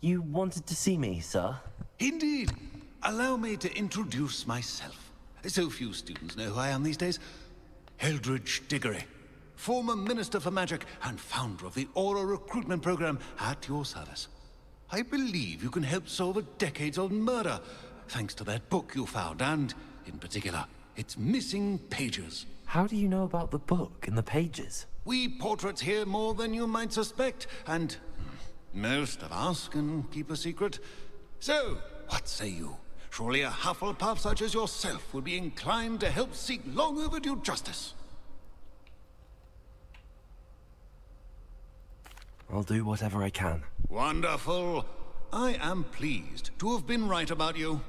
You wanted to see me, sir? Indeed. Allow me to introduce myself. So few students know who I am these days. Eldridge Diggory, former Minister for Magic and founder of the Aura recruitment program at your service. I believe you can help solve a decades-old murder, thanks to that book you found, and, in particular, its missing pages. How do you know about the book and the pages? We portraits hear more than you might suspect, and most of us can keep a secret. So, what say you? Surely a Hufflepuff such as yourself would be inclined to help seek long overdue justice. I'll do whatever I can. Wonderful. I am pleased to have been right about you.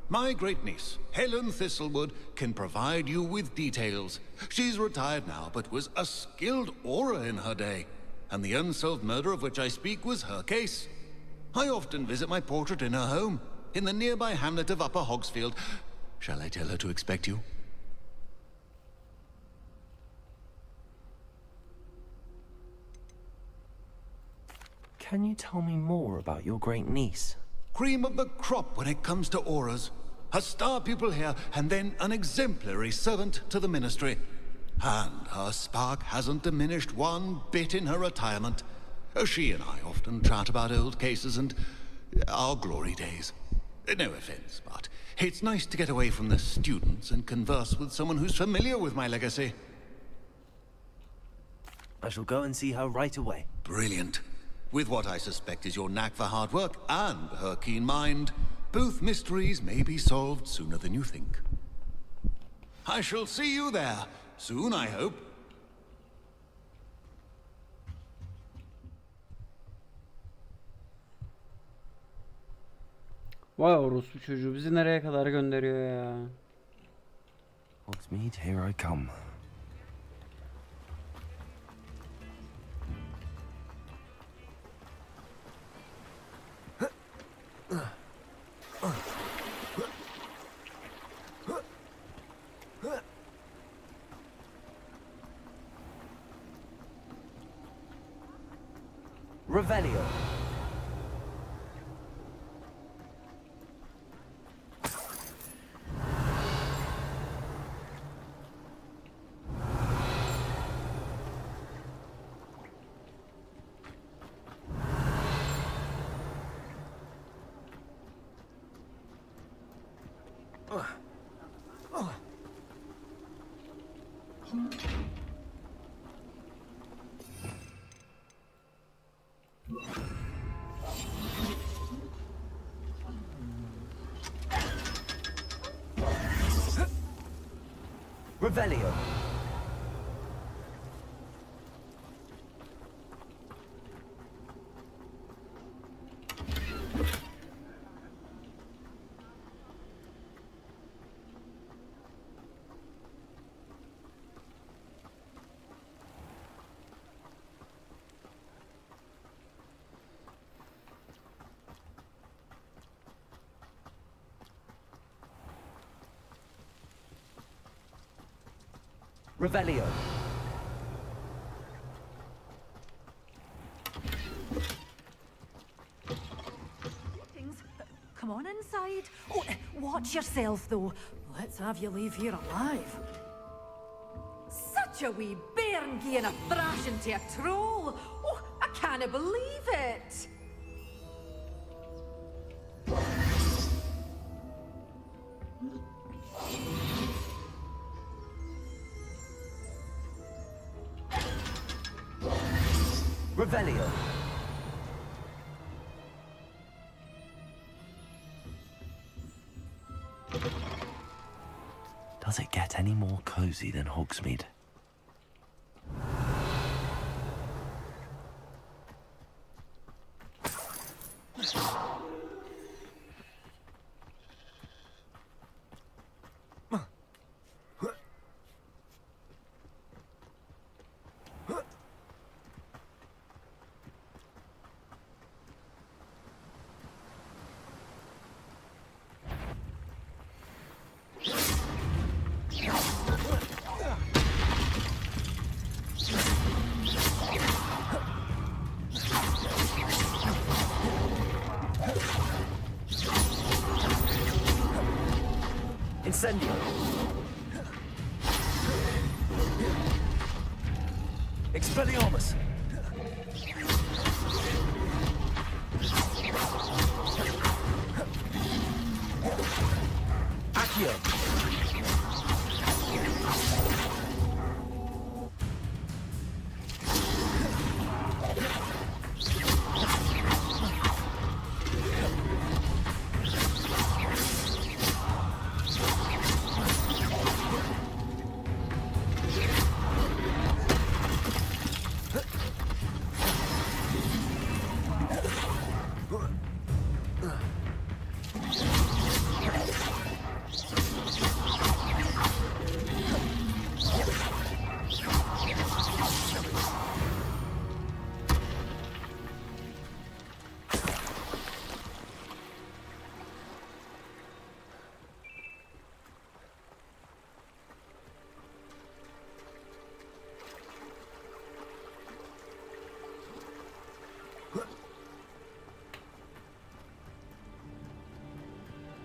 My great niece, Helen Thistlewood, can provide you with details. She's retired now, but was a skilled aura in her day. And the unsolved murder of which I speak was her case. I often visit my portrait in her home, in the nearby hamlet of Upper Hogsfield. Shall I tell her to expect you? Can you tell me more about your great niece? Cream of the crop when it comes to auras. A star pupil here, and then an exemplary servant to the ministry. And her spark hasn't diminished one bit in her retirement. She and I often chat about old cases and our glory days. No offense, but it's nice to get away from the students and converse with someone who's familiar with my legacy. I shall go and see her right away. Brilliant. With what I suspect is your knack for hard work and her keen mind, both mysteries may be solved sooner than you think. I shall see you there, soon I hope. Vay orospu çocuğu bizi nereye kadar gönderiyor ya. Hogsmeade, here I come. Revelio. Revelio. Revelio. Come on inside. Oh, watch yourself, though. Let's have you leave here alive. Such a wee bairn gieing a thrashing to a troll. Oh, I can't believe it. Revelio. Does it get any more cozy than Hogsmeade? Incendio. Expelliarmus. Accio.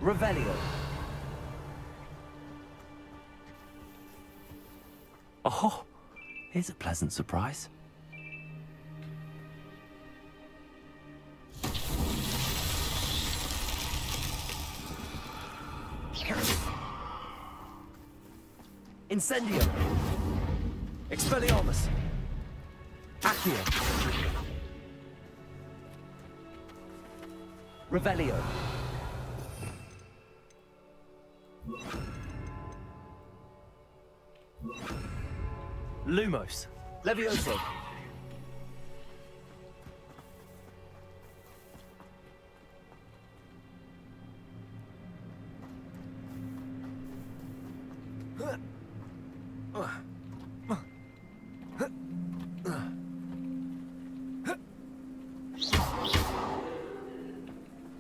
Revelio. Oh, here's a pleasant surprise. Incendio. Expelliarmus. Accio. Revelio. Lumos. Levioso.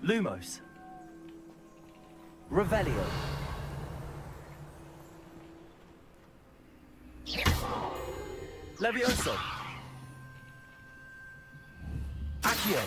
Lumos. Revelio. Levioso. Accio.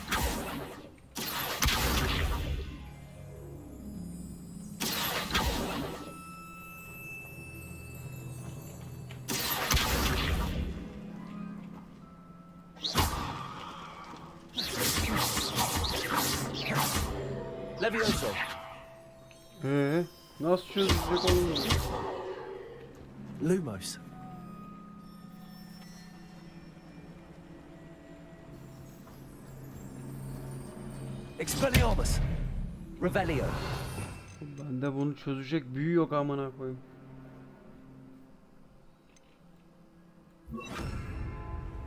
Levioso. Nasıl çözecek oğlum? Lumos. Expelliarmus. Revelio. Bende bunu çözecek büyü yok amına koyayım.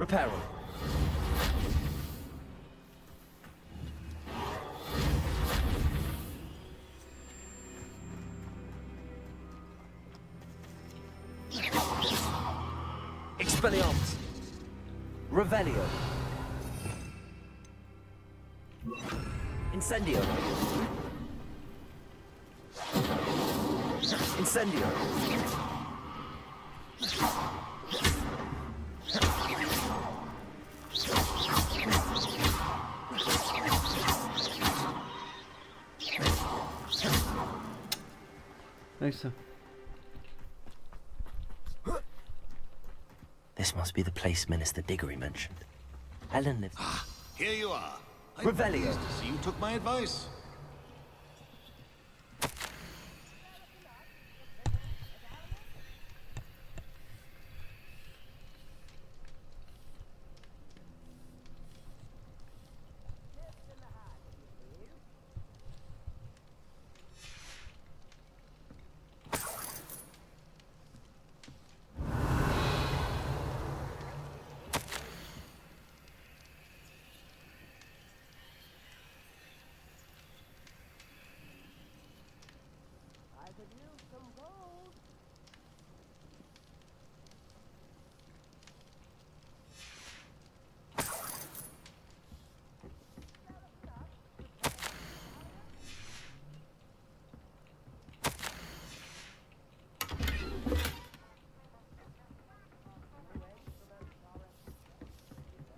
Reparo. Expelliarmus. Revelio. Incendio. Incendio. Neyse. This must be the place Minister Diggory mentioned. Helen lives. Here you are. I'm Revelio. pleased to see you took my advice.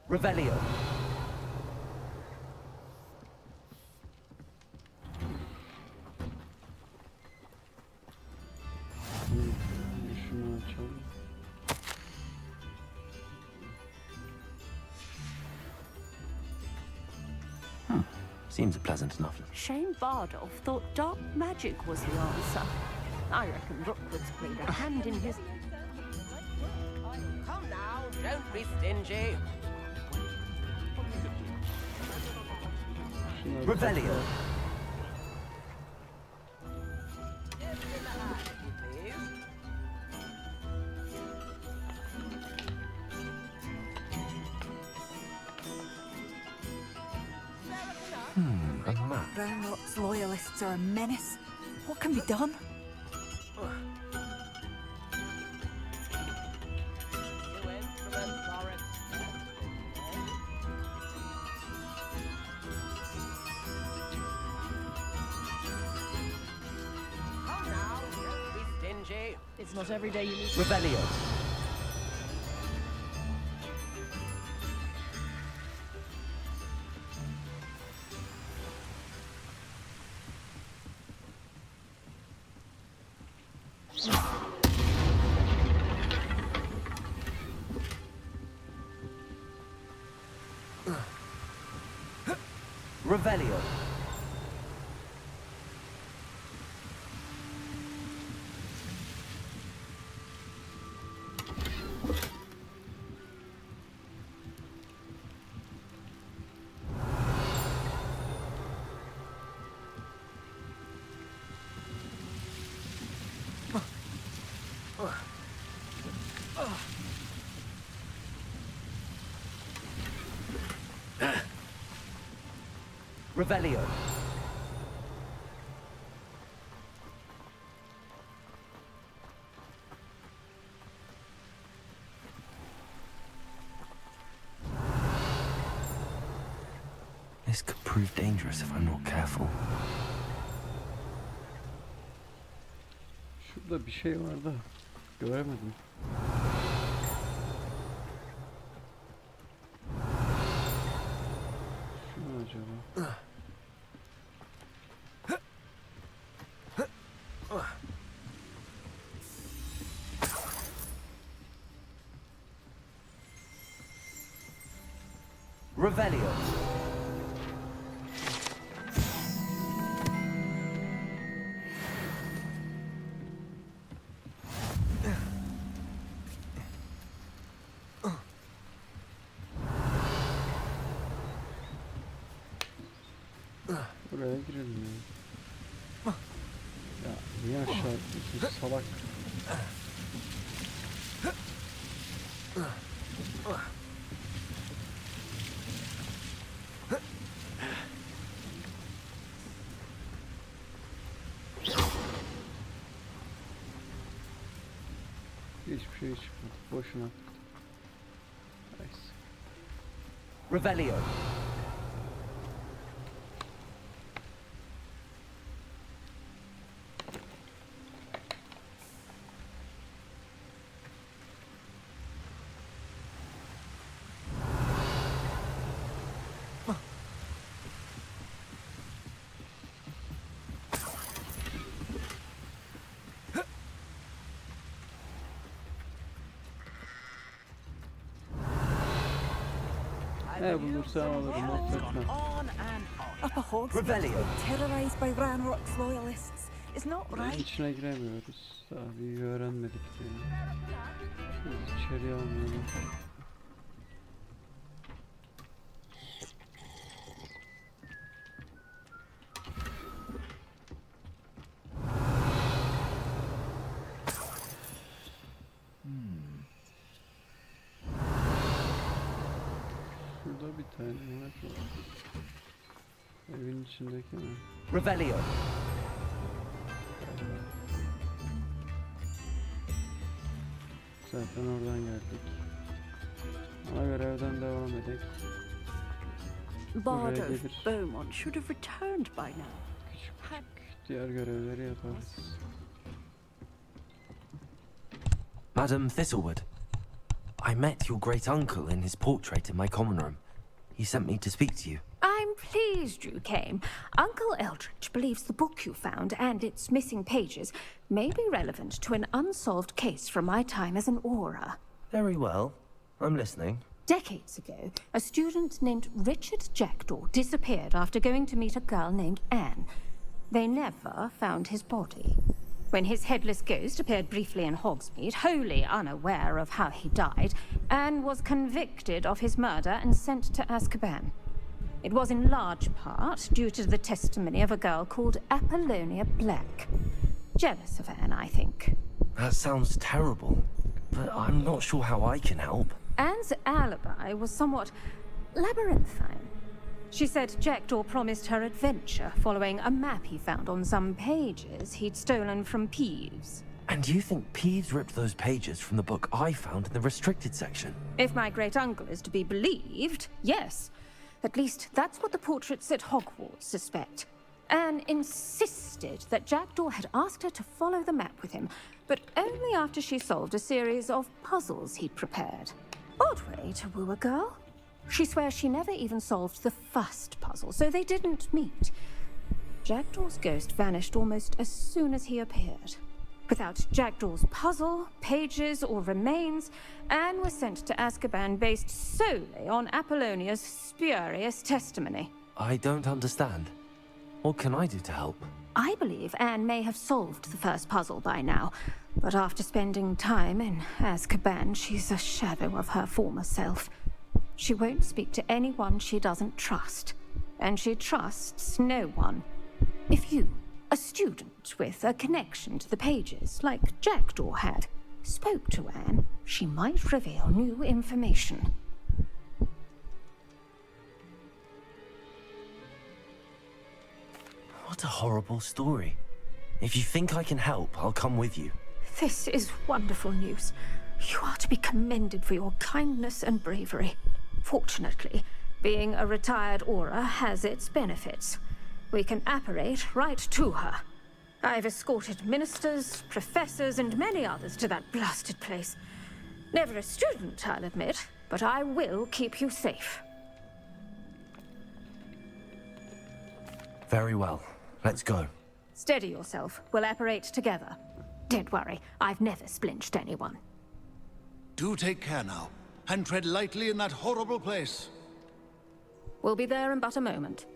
Revelio. Seems a pleasant enough. Shane Bardolph thought dark magic was the answer. I reckon Rookwood's played a hand in his... Come now, don't be stingy. Revelio. A map. Brownlock's loyalists are a menace. What can be done? Come now, don't be stingy. It's not every day you need... Revelio. Revelio. Revelio. This could prove dangerous if I'm not careful. Şurada bir şey var da göremedim. Şu ne acaba? Revelio. Buraya girelim ya. Ya niye aşağı atıyorsun salak? Hiçbir şey çıkmadı. Boşuna. Nice. Revelio. Ne bulursam alırım, affetme. Upper Hogsmeade Revelio. terrorized by Ranrock's loyalists. It's not right. İçine giremiyoruz. Daha bir öğrenmedik diye. Biz içeriye almayalım. Şurada bir tane Mehmet var. Evin içindeki mi? Revelio. Zaten oradan geldik. Ona göre evden devam edelim. Bardolph Beaumont should have returned by now. Küçük diğer görevleri yaparız. Madam Thistlewood, I met your great uncle in his portrait in my common room. He sent me to speak to you. I'm pleased you came. Uncle Eldridge believes the book you found and its missing pages may be relevant to an unsolved case from my time as an aura. Very well. I'm listening. Decades ago, a student named Richard Jackdaw disappeared after going to meet a girl named Anne. They never found his body. When his headless ghost appeared briefly in Hogsmeade, wholly unaware of how he died, Anne was convicted of his murder and sent to Azkaban. It was in large part due to the testimony of a girl called Apollonia Black. Jealous of Anne, I think. That sounds terrible, but I'm not sure how I can help. Anne's alibi was somewhat labyrinthine. She said Jackdaw promised her adventure following a map he found on some pages he'd stolen from Peeves. And you think Peeves ripped those pages from the book I found in the restricted section? If my great-uncle is to be believed, yes. At least that's what the portraits at Hogwarts suspect. Anne insisted that Jackdaw had asked her to follow the map with him, but only after she solved a series of puzzles he'd prepared. Odd way to woo a girl. She swears she never even solved the first puzzle, so they didn't meet. Jackdaw's ghost vanished almost as soon as he appeared. Without Jackdaw's puzzle, pages, or remains, Anne was sent to Azkaban based solely on Apollonia's spurious testimony. I don't understand. What can I do to help? I believe Anne may have solved the first puzzle by now, but after spending time in Azkaban, she's a shadow of her former self. She won't speak to anyone she doesn't trust, and she trusts no one. If you, a student with a connection to the pages, like Jackdaw had, spoke to Anne, she might reveal new information. What a horrible story. If you think I can help, I'll come with you. This is wonderful news. You are to be commended for your kindness and bravery. Fortunately, being a retired Auror has its benefits. We can apparate right to her. I've escorted ministers, professors, and many others to that blasted place. Never a student, I'll admit, but I will keep you safe. Very well. Let's go. Steady yourself. We'll apparate together. Don't worry, I've never splinched anyone. Do take care now, and tread lightly in that horrible place. We'll be there in but a moment.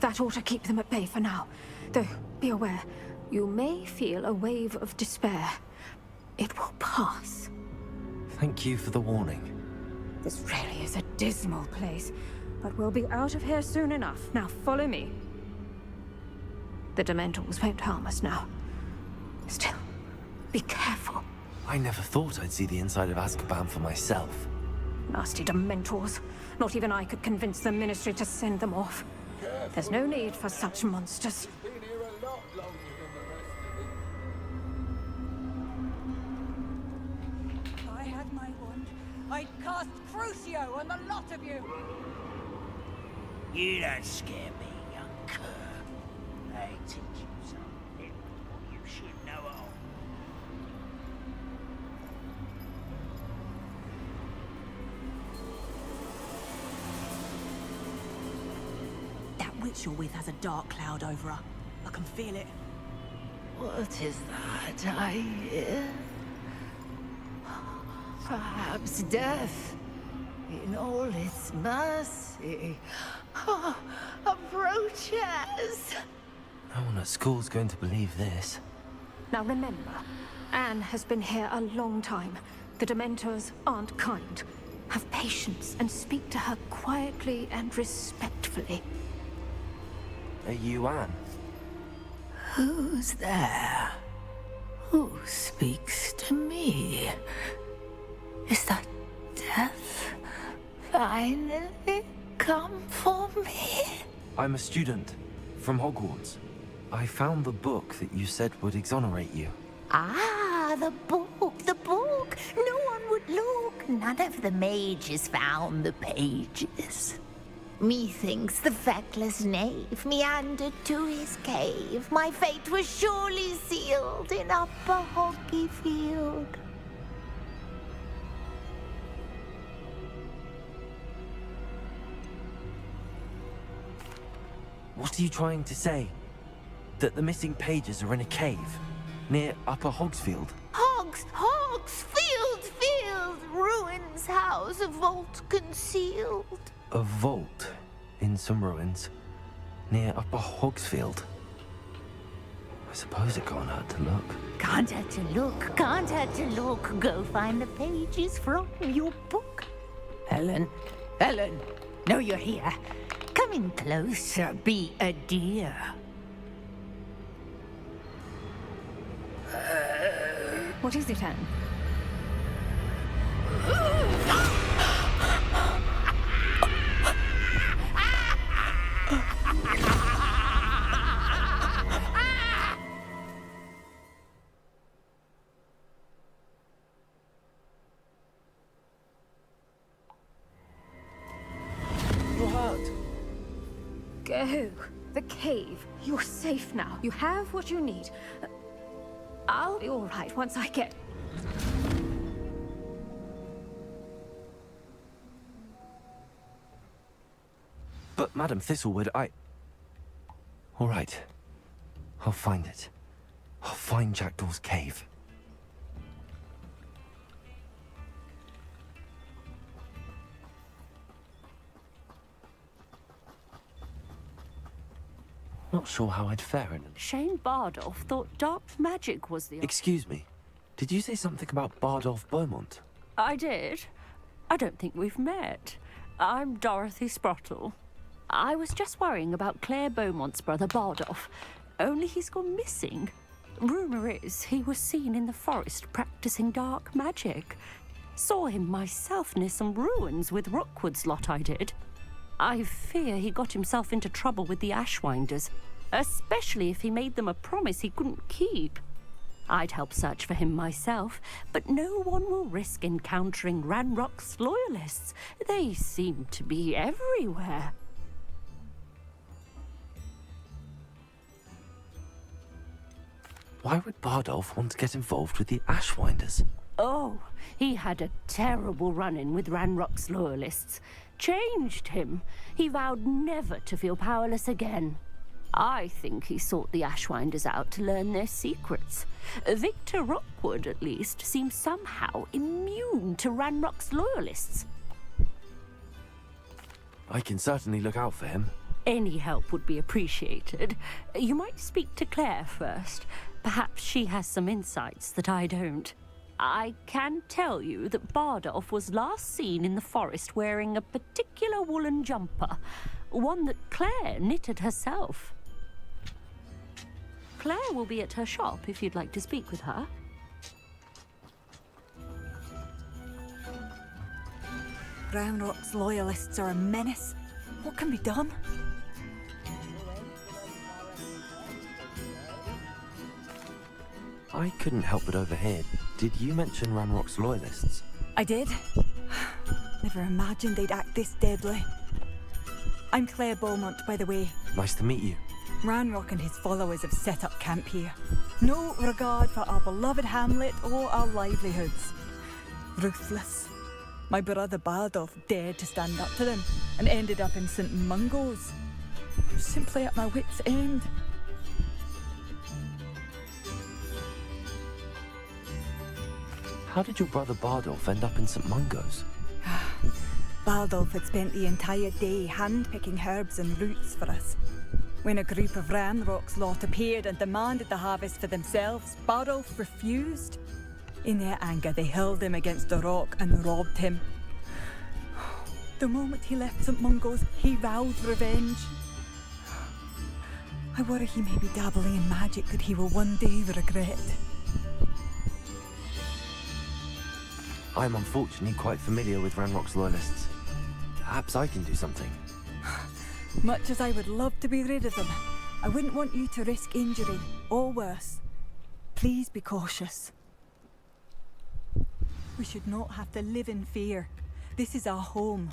That ought to keep them at bay for now. Though, be aware, you may feel a wave of despair. It will pass. Thank you for the warning. This really is a dismal place, but we'll be out of here soon enough. Now follow me. The Dementors won't harm us now. Still, be careful. I never thought I'd see the inside of Azkaban for myself. Nasty Dementors. Not even I could convince the Ministry to send them off. There's no need for such monsters. If I had my wand, I'd cast Crucio on the lot of you! You don't scare me, young cur. I teach you something you should know all. That witch you're with has a dark cloud over her. I can feel it. What is that I hear? Perhaps death, in all its mercy, approaches. No one at school's going to believe this. Now remember, Anne has been here a long time. The Dementors aren't kind. Have patience and speak to her quietly and respectfully. Are you Anne? Who's there? Who speaks to me? Is that death finally come for me? I'm a student from Hogwarts. I found the book that you said would exonerate you. Ah, the book, the book. No one would look. None of the mages found the pages. Methinks the feckless knave meandered to his cave. My fate was surely sealed in upper Hoggyfield. What are you trying to say? That the missing pages are in a cave near Upper Hogsfield? Field, ruins house, a vault concealed. A vault in some ruins near Upper Hogsfield. I suppose it can't hurt to look. Can't hurt to look. Go find the pages from your book. Helen, know you're here. Come in closer, be a dear. What is it, Anne? You're hurt. Go. The cave. You're safe now. You have what you need. I'll be all right once I get... But Madam Thistlewood, all right. I'll find it. I'll find Jackdaw's cave. Not sure how I'd fare in it. Shane Bardolph thought dark magic was the... Excuse me. Did you say something about Bardolph Beaumont? I did. I don't think we've met. I'm Dorothy Sprottle. I was just worrying about Claire Beaumont's brother Bardolph. Only he's gone missing. Rumour is he was seen in the forest practicing dark magic. Saw him myself near some ruins with Rookwood's lot I did. I fear he got himself into trouble with the Ashwinders, especially if he made them a promise he couldn't keep. I'd help search for him myself, but no one will risk encountering Ranrock's loyalists. They seem to be everywhere. Why would Bardolph want to get involved with the Ashwinders? Oh, he had a terrible run-in with Ranrock's loyalists. Changed him. He vowed never to feel powerless again. I think he sought the Ashwinders out to learn their secrets. Victor Rookwood, at least, seems somehow immune to Ranrock's loyalists. I can certainly look out for him. Any help would be appreciated. You might speak to Claire first. Perhaps she has some insights that I don't. I can tell you that Bardolph was last seen in the forest wearing a particular woolen jumper, one that Claire knitted herself. Claire will be at her shop if you'd like to speak with her. Ranrock's loyalists are a menace. What can be done? I couldn't help but overhear. Did you mention Ranrock's loyalists? I did. Never imagined they'd act this deadly. I'm Claire Beaumont, by the way. Nice to meet you. Ranrock and his followers have set up camp here. No regard for our beloved hamlet or our livelihoods. Ruthless. My brother Bardolph dared to stand up to them and ended up in St. Mungo's. I was simply at my wit's end. How did your brother Bardolph end up in St. Mungo's? Bardolph had spent the entire day hand-picking herbs and roots for us. When a group of Ranrock's lot appeared and demanded the harvest for themselves, Bardolph refused. In their anger, they hurled him against a rock and robbed him. The moment he left St. Mungo's, he vowed revenge. I worry he may be dabbling in magic that he will one day regret. I'm unfortunately quite familiar with Ranrock's loyalists. Perhaps I can do something. Much as I would love to be rid of them, I wouldn't want you to risk injury, or worse. Please be cautious. We should not have to live in fear. This is our home.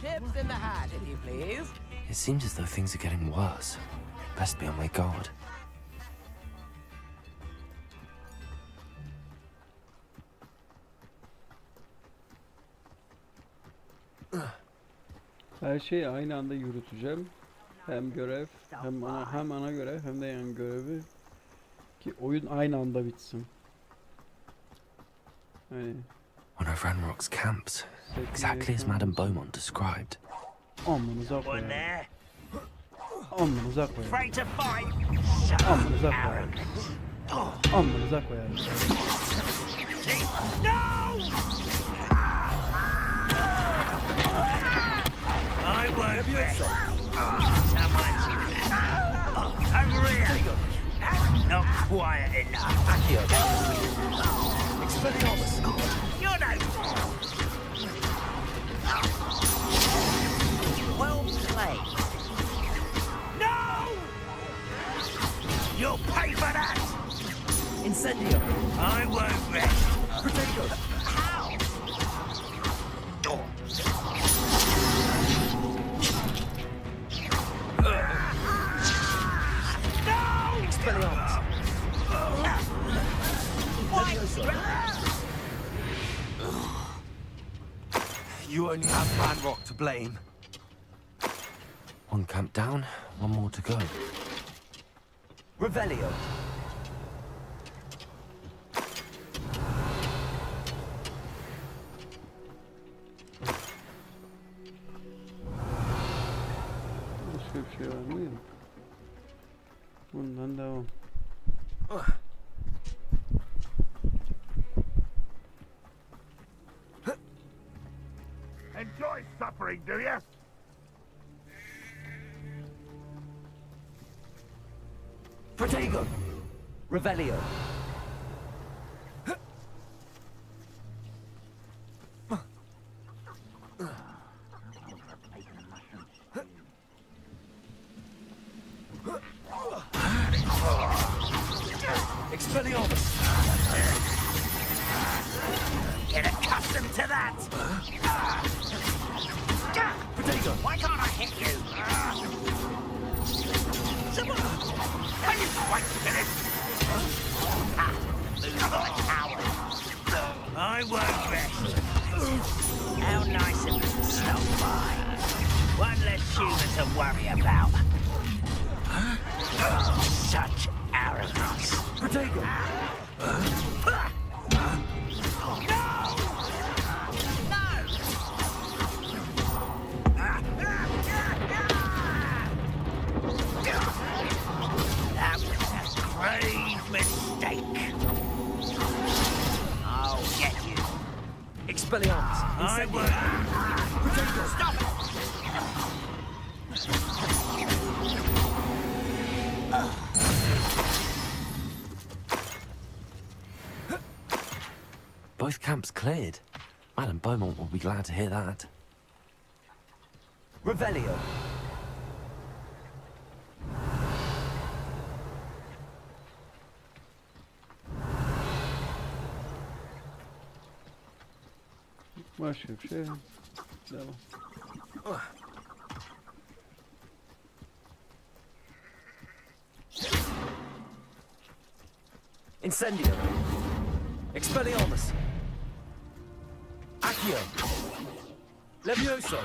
Chips in the hat, if you please. It seems as though things are getting worse. Best be on my guard. Her şeyi aynı anda yürüteceğim. Hem görev, hem ana görev, hem de yan görevi. Ki oyun aynı anda bitsin. Hani One of Ranrock's camps, exactly as Madame Beaumont described. amınıza One koyarım. there. Amınıza koyarım. Afraid to fight. So Amınıza koyarım. arrogant. Amınıza koyarım. No! I won't bet. Someone's over here. Not quiet enough. You're no. Well played. No! You'll pay for that. Incendio. I won't rest. Potato. How? No! Expelliarmus. You only have Ranrock to blame. One camp down, one more to go. Revelio. Başka bir şey var mıydı? Bundan devam. Enjoy suffering, do you? Protego. Revelio. Expelliarmus. Get accustomed to that. Protego. Why can't I hit you? Someone, can you quite finish? Lose like a coward. I won't rest. How nice of you to stop by. One less human to worry about. Such arrogance. Protego. That was a grave mistake. I'll get you. Expelliarmus. I Incendio. won't. Protego. Stop it! Both camps cleared. Madame Beaumont will be glad to hear that. Revelio. Başka bir şey. Devam. Incendio. Expelliarmus. Accio. Levioso.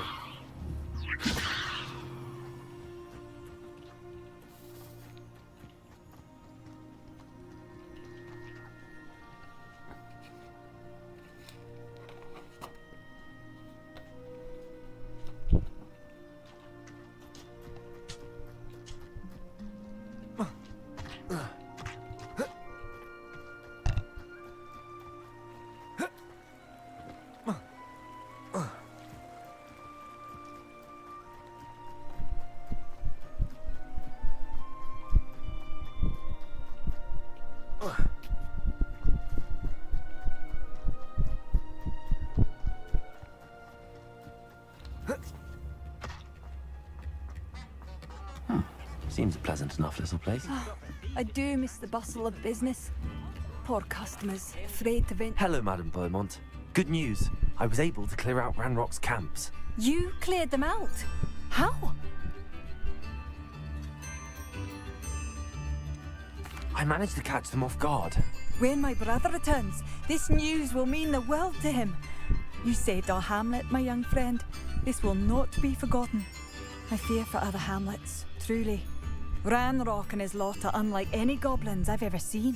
pleasant enough little place. I do miss the bustle of business. Poor customers, afraid to venture. Hello, Madame Beaumont. Good news. I was able to clear out Ranrock's camps. You cleared them out? How? I managed to catch them off guard. When my brother returns, this news will mean the world to him. You saved our hamlet, my young friend. This will not be forgotten. I fear for other hamlets, truly. Ranrock and his lot are unlike any goblins I've ever seen.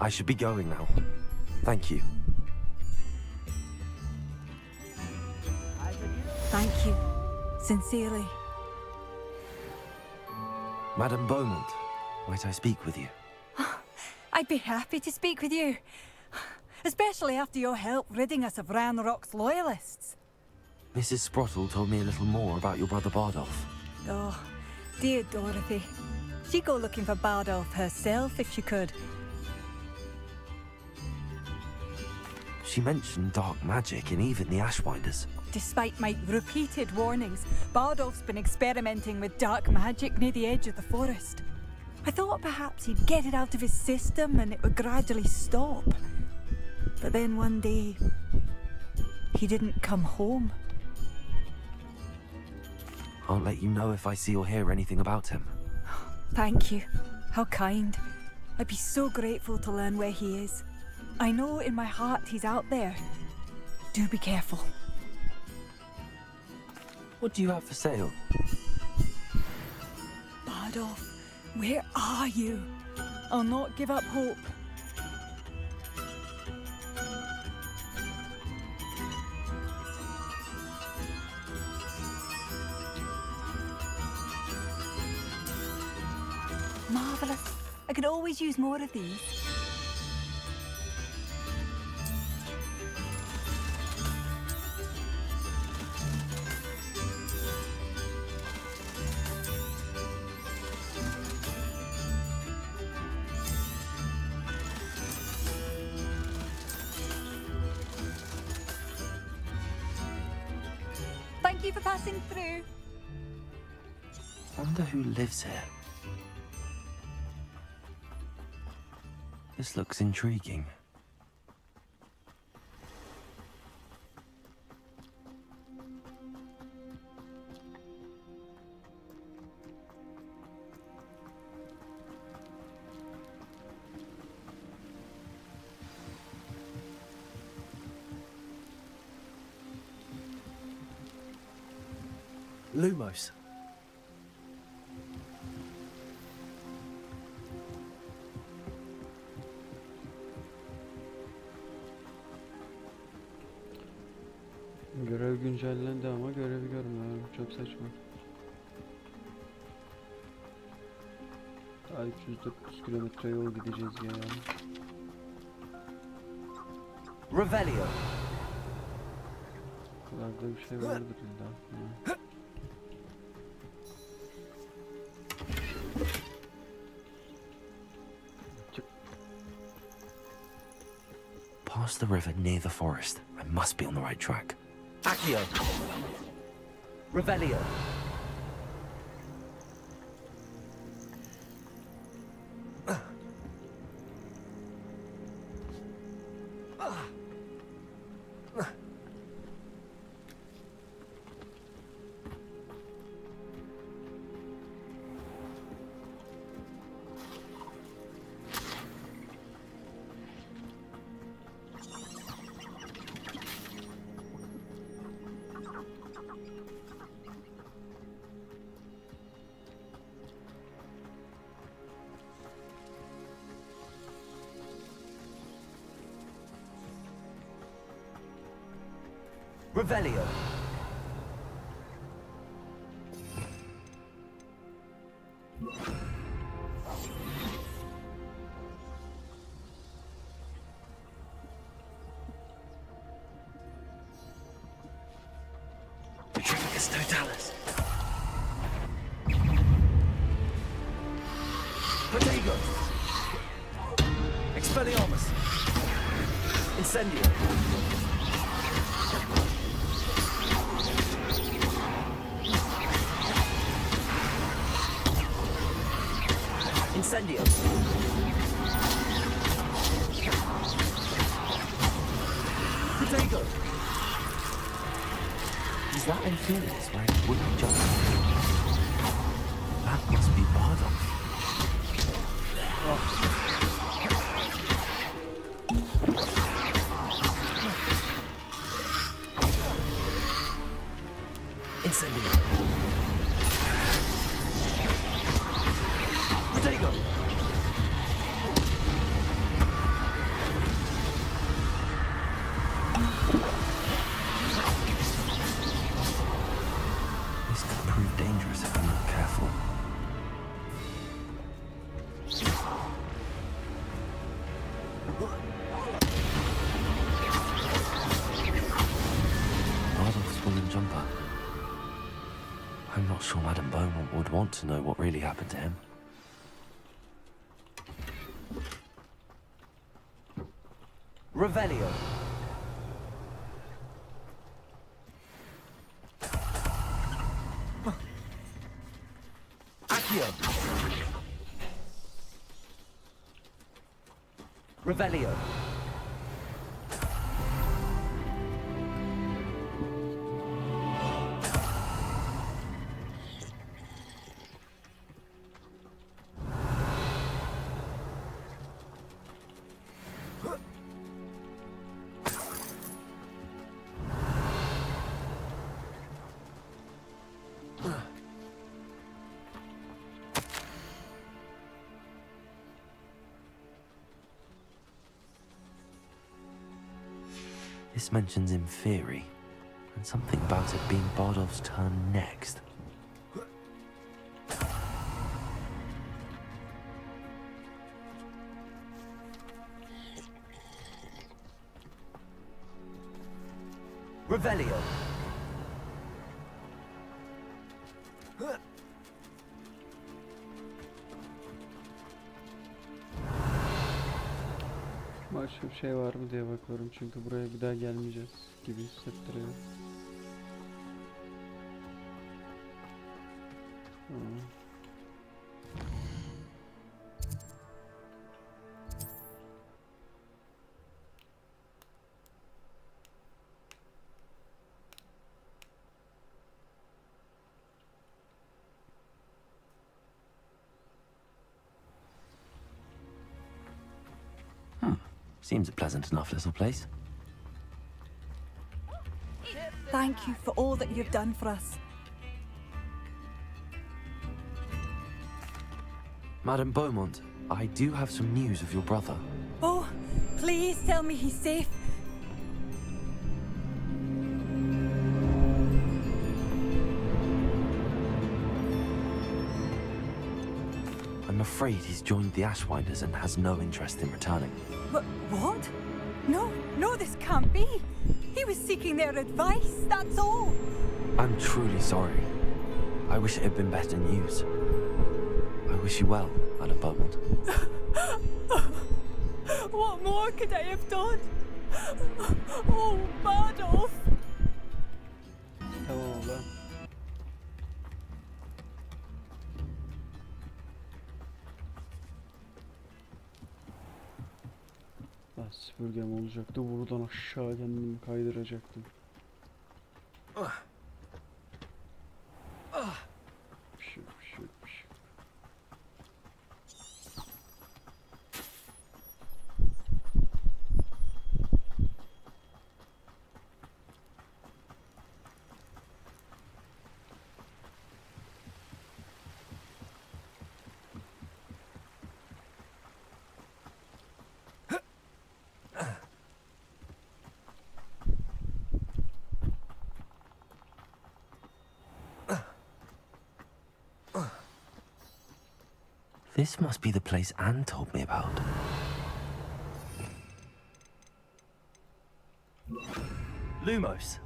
I should be going now. Thank you. Thank you. Sincerely. Madame Beaumont, might I speak with you? I'd be happy to speak with you. Especially after your help ridding us of Ranrock's loyalists. Mrs. Sprottle told me a little more about your brother Bardolph. Oh, dear Dorothy. She'd go looking for Bardolph herself if she could. She mentioned dark magic and even the Ashwinders. Despite my repeated warnings, Bardolph's been experimenting with dark magic near the edge of the forest. I thought perhaps he'd get it out of his system and it would gradually stop. But then one day, he didn't come home. I'll let you know if I see or hear anything about him. Thank you. How kind. I'd be so grateful to learn where he is. I know in my heart he's out there. Do be careful. What do you have for sale? Bardolph, where are you? I'll not give up hope. Marvellous. I could always use more of these. Thank you for passing through. Wonder who lives here. This looks intriguing. Lumos. Görev güncellendi ama görevi görmüyorum. Çok saçma. Daha 309 kilometre yol gideceğiz ya. Revelio. Buralarda bir şey vardır illa. Ha. Past the river near the forest. I must be on the right track. Accio. Revelio. Revelio. Petrificus totalis. Protego. Expelliarmus. Incendio. Incendio. Protego. Is that influence where it wouldn't jump? That must be Bardock. Incendio. Protego. This could prove dangerous if I'm not careful. Bardock's woolen jumper. I'm not sure Madame Beaumont would want to know what really happened to him. Revelio. Accio. Revelio. This mentions in theory, and something about it being Bardolph's turn next. Revelio. Başka bir şey var mı diye bakıyorum çünkü buraya bir daha gelmeyeceğiz gibi hissettiriyor. Seems a pleasant enough little place. Thank you for all that you've done for us. Madame Beaumont, I do have some news of your brother. Oh, please tell me he's safe. I'm afraid he's joined the Ashwinders and has no interest in returning. What? No, no, this can't be. He was seeking their advice, that's all. I'm truly sorry. I wish it had been better news. I wish you well, Madame Beaumont. What more could I have done? Oh, Bardolph. Tamam abla. Süpürgem olacaktı. Buradan aşağı kendimi kaydıracaktım. Bir şey yok. This must be the place Anne told me about. Lumos.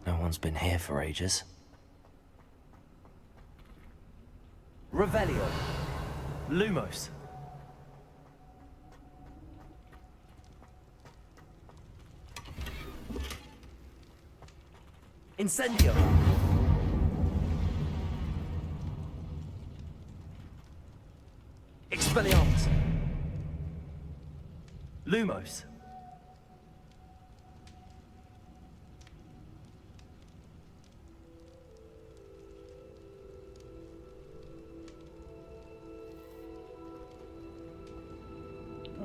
No one's been here for ages. Revelio. Lumos. Incendio. Lumos.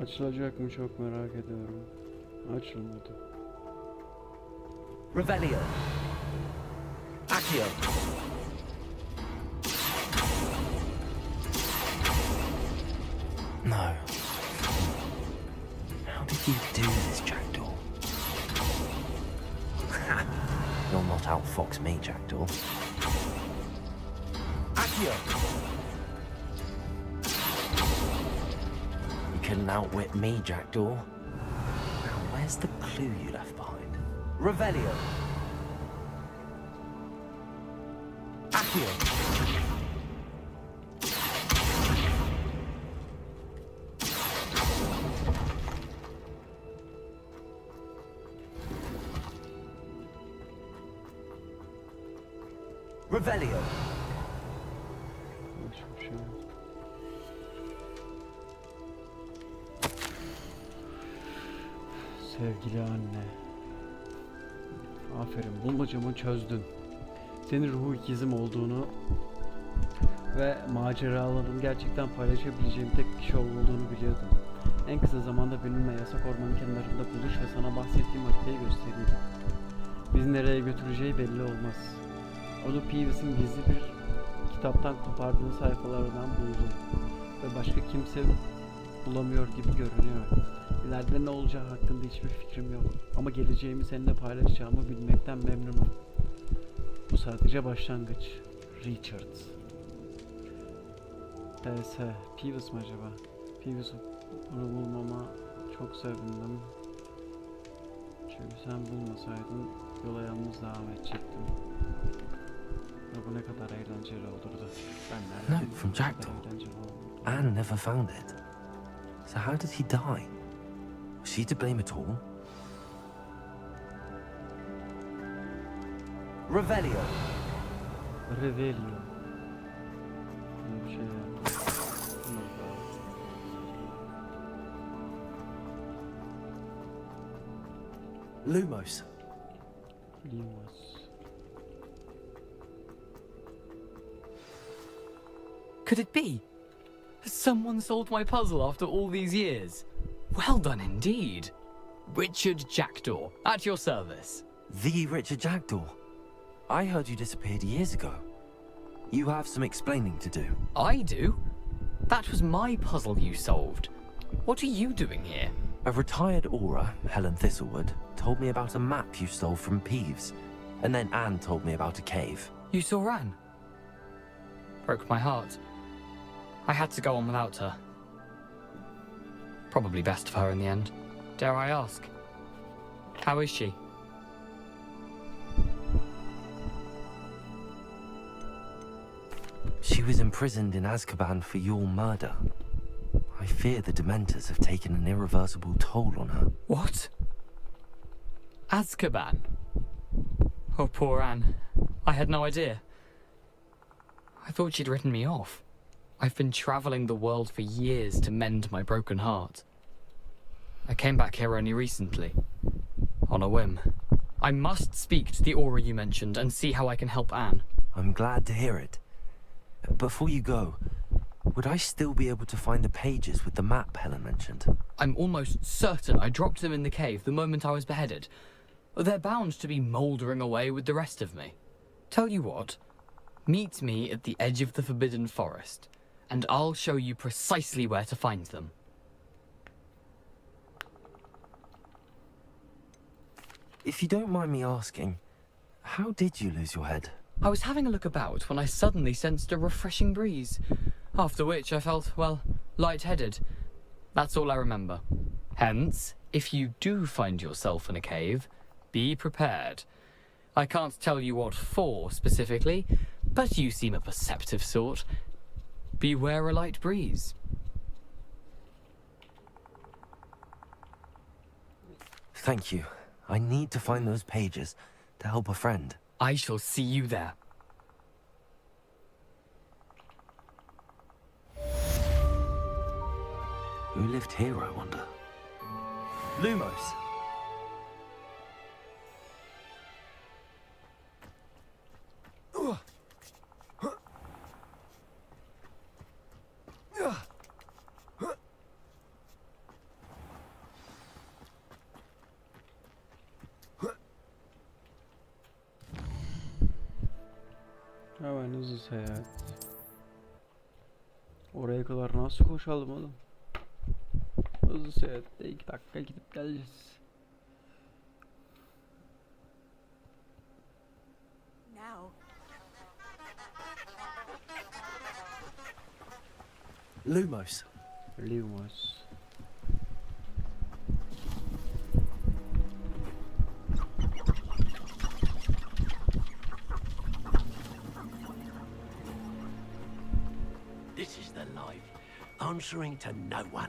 Açılacak mı çok merak ediyorum. Açılmadı. Revelio. Accio. No. How did you do this, Jackdaw? You'll not outfox me, Jackdaw. Accio. You couldn't outwit me, Jackdaw. Now, where's the clue you left behind? Revelio. Accio. Revelio. Başka bir şey yok. Sevgili anne. Aferin, bulmacamı çözdün. Senin ruhu ikizim olduğunu ve maceralarını gerçekten paylaşabileceğim tek kişi olduğunu biliyordum. En kısa zamanda benimle yasak ormanın kenarında buluş ve sana bahsettiğim haritayı göstereyim. Bizi nereye götüreceği belli olmaz. Onu Peevis'in gizli bir kitaptan kopardığı sayfalardan buldum. Ve başka kimse bulamıyor gibi görünüyor. İleride ne olacağı hakkında hiçbir fikrim yok. Ama geleceğimi seninle paylaşacağımı bilmekten memnunum. Bu sadece başlangıç. Richards. PS. Peevis mi acaba? Peevis, bunu bulmama çok sevindim. Çünkü sen bulmasaydın yola yalnız devam edecektim. Ve bu ne kadar eğlenceli olurdu. Ben Note from Jackdaw. Anne never found it. So how did he die? Was she to blame at all? Revelio. Revelio. Böyle bir şey ya. Lumos. Lumos. Could it be? Has someone solved my puzzle after all these years? Well done indeed. Richard Jackdaw, at your service. The Richard Jackdaw. I heard you disappeared years ago. You have some explaining to do. I do? That was my puzzle you solved. What are you doing here? A retired aura, Helen Thistlewood, told me about a map you stole from Peeves. And then Anne told me about a cave. You saw Anne? Broke my heart. I had to go on without her. Probably best of her in the end. Dare I ask? How is she? She was imprisoned in Azkaban for your murder. I fear the Dementors have taken an irreversible toll on her. What? Azkaban? Oh, poor Anne. I had no idea. I thought she'd written me off. I've been traveling the world for years to mend my broken heart. I came back here only recently, on a whim. I must speak to the aura you mentioned and see how I can help Anne. I'm glad to hear it. Before you go, would I still be able to find the pages with the map Helen mentioned? I'm almost certain I dropped them in the cave the moment I was beheaded. They're bound to be mouldering away with the rest of me. Tell you what, meet me at the edge of the Forbidden Forest, and I'll show you precisely where to find them. If you don't mind me asking, how did you lose your head? I was having a look about when I suddenly sensed a refreshing breeze, after which I felt, well, lightheaded. That's all I remember. Hence, if you do find yourself in a cave, be prepared. I can't tell you what for specifically, but you seem a perceptive sort. Beware a light breeze. Thank you. I need to find those pages to help a friend. I shall see you there. Who lived here, I wonder? Lumos. Hemen hızlı seyahat. Oraya kadar nasıl koşalım oğlum? Hızlı seyahatte 2 dakika gidip geleceğiz. Lumos. Lumos. This is the life, answering to no one.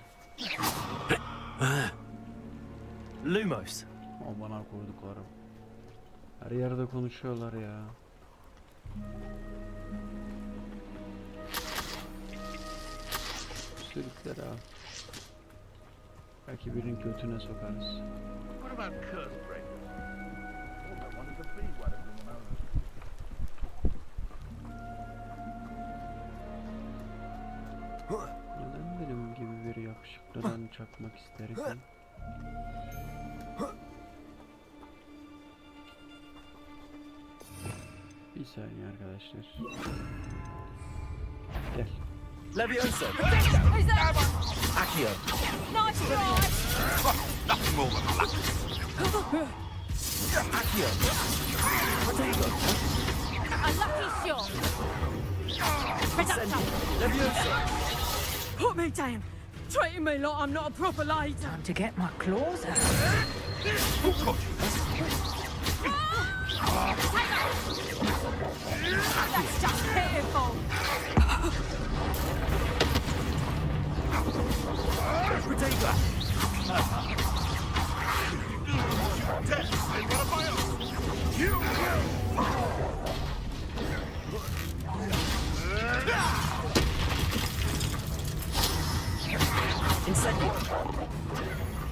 Lumos. Aman koyduklarım. Her yerde konuşuyorlar ya. Sürükler ha. Belki birinin götüne sokarız. What about curse breakers? Oh, I wanted to be one of them when I was... Neden benim gibi bir yakışıklıdan çakmak isterken? Bir saniye arkadaşlar. Gel. Levioso. Accio. Nice try! Nothing more than luck. Accio. A lucky shot! Incendio. Levioso. Put me down! Treating me like I'm not a proper lady! Time to get my claws out. That's just pitiful! Protego. Incendio.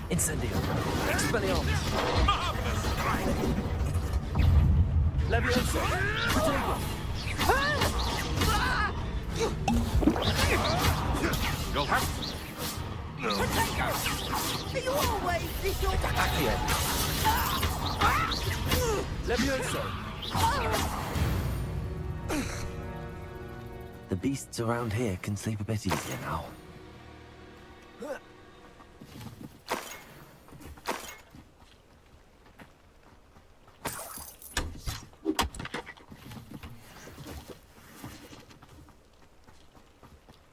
Incendio. Expelliarmus. Levioso. Protego. You'll have Are you always this your Accio. Levioso. The beasts around here can sleep a bit easier now.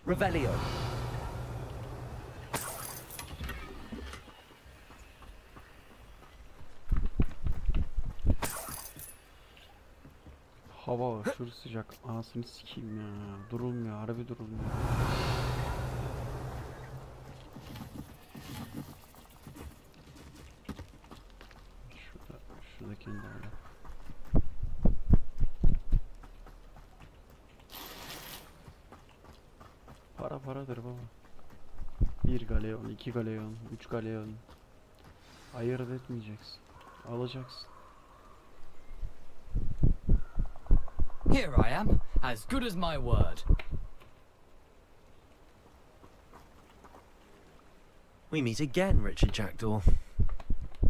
Revelio. Hava aşırı sıcak. Anasını sikeyim ya. Durulmuyor. Harbi durulmuyor. Şuradakini de alalım. Para paradır baba. 1 galeon, 2 galeon, 3 galeon. Ayırt etmeyeceksin. Alacaksın. Here I am, as good as my word. We meet again, Richard Jackdaw.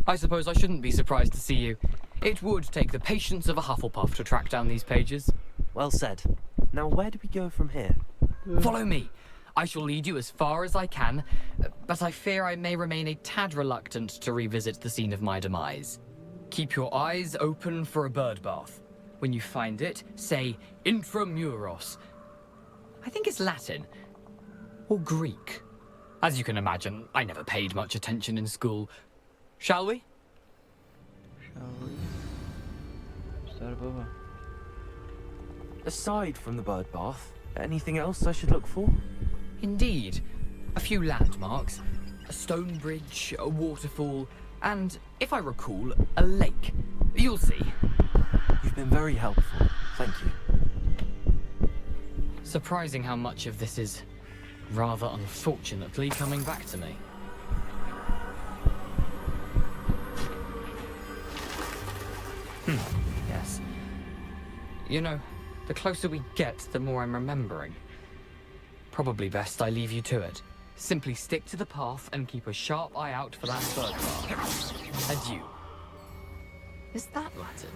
I suppose I shouldn't be surprised to see you. It would take the patience of a Hufflepuff to track down these pages. Well said. Now, where do we go from here? Follow me. I shall lead you as far as I can, but I fear I may remain a tad reluctant to revisit the scene of my demise. Keep your eyes open for a bird bath. When you find it, say intramuros. I think it's Latin. Or Greek. As you can imagine, I never paid much attention in school. Shall we? Shall we? Göster baba. Aside from the bird bath, anything else I should look for? Indeed. A few landmarks. A stone bridge, a waterfall, and, if I recall, a lake. You'll see. You've been very helpful. Thank you. Surprising how much of this is, rather unfortunately, coming back to me. You know, the closer we get, the more I'm remembering. Probably best I leave you to it. Simply stick to the path and keep a sharp eye out for that third bar. Adieu. Is that Latin?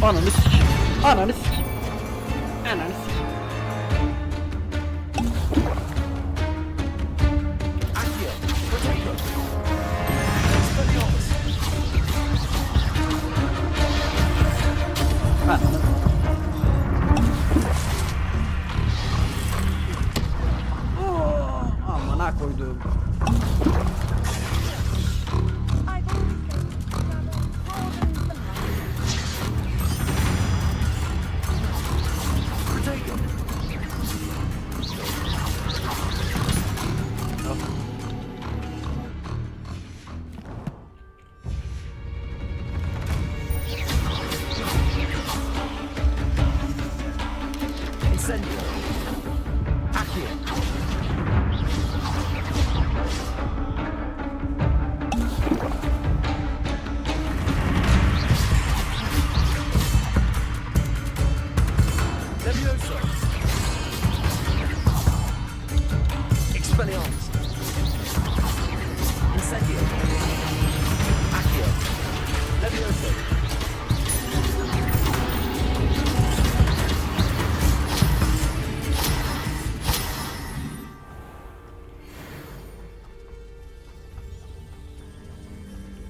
Ananı sikeyim. Ananı sikeyim. Ananı sikeyim. Ananı. Amına koydum.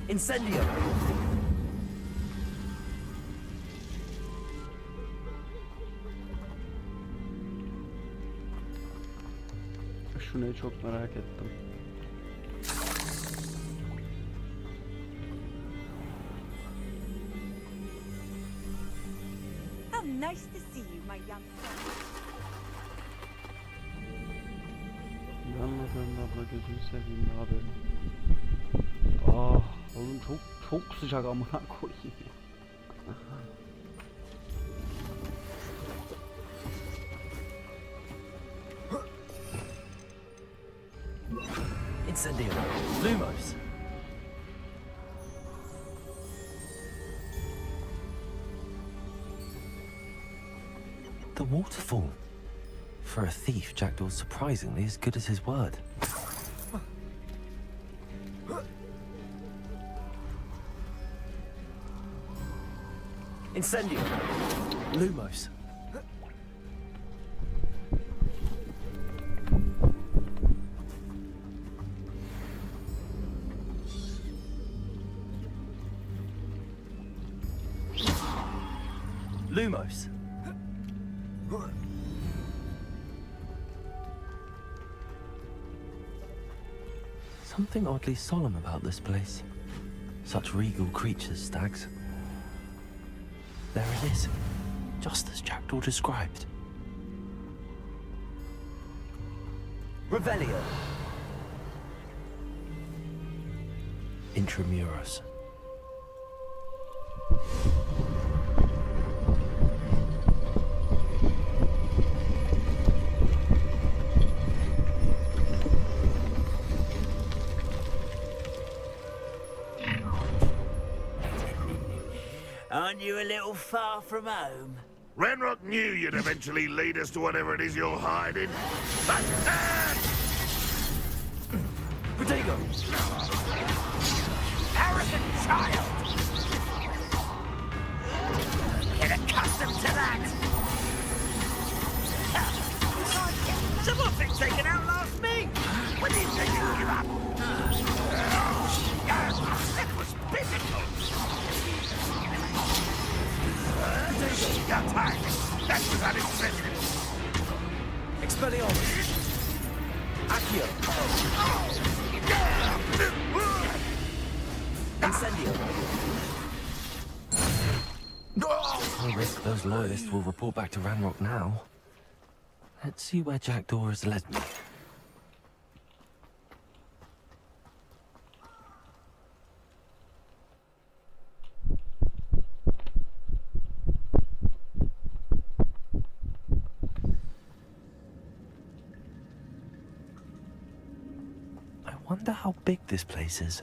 Incendio! Şunu çok merak ettim. How nice to see you, my young friend. Yanmadığında abla gözünü seveyim ne haberin. Ah oğlum çok sıcak amına koyayım. Incendio! Lumos! The waterfall. For a thief, Jackdaw's surprisingly as good as his word. Incendio! Lumos! Lumos! Something oddly solemn about this place. Such regal creatures, stags. There it is, just as Jackdaw described. Revelio! Intramuros. Aren't you a little far from home? Renrock knew you'd eventually lead us to whatever it is you're hiding. Protego! Arrogant child! Get accustomed to that! Someone thinks they can outlast me! When did they give up? That was physical! Attack! That was unexpected! Expelliarmus! Accio! Incendio. No risk those loyalists will report back to Ranrock now. Let's see where Jackdaw has led me. I wonder how big this place is.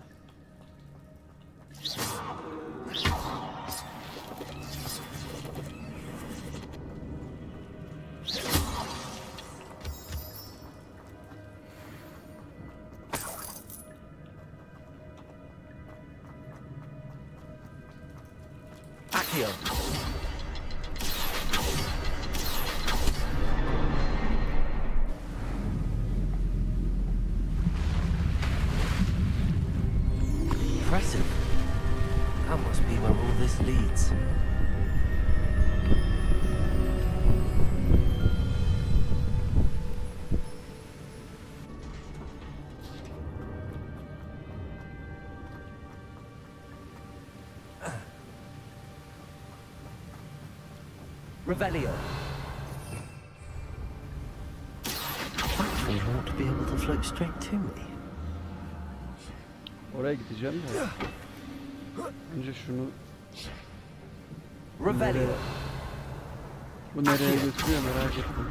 Accio. Impressive. That must be where all this leads. Revelio. Actually, ought to be able to float straight to me. Oraya gideceğim de. Önce şunu... Revelio. Bu nereye götürüyor merak ettim.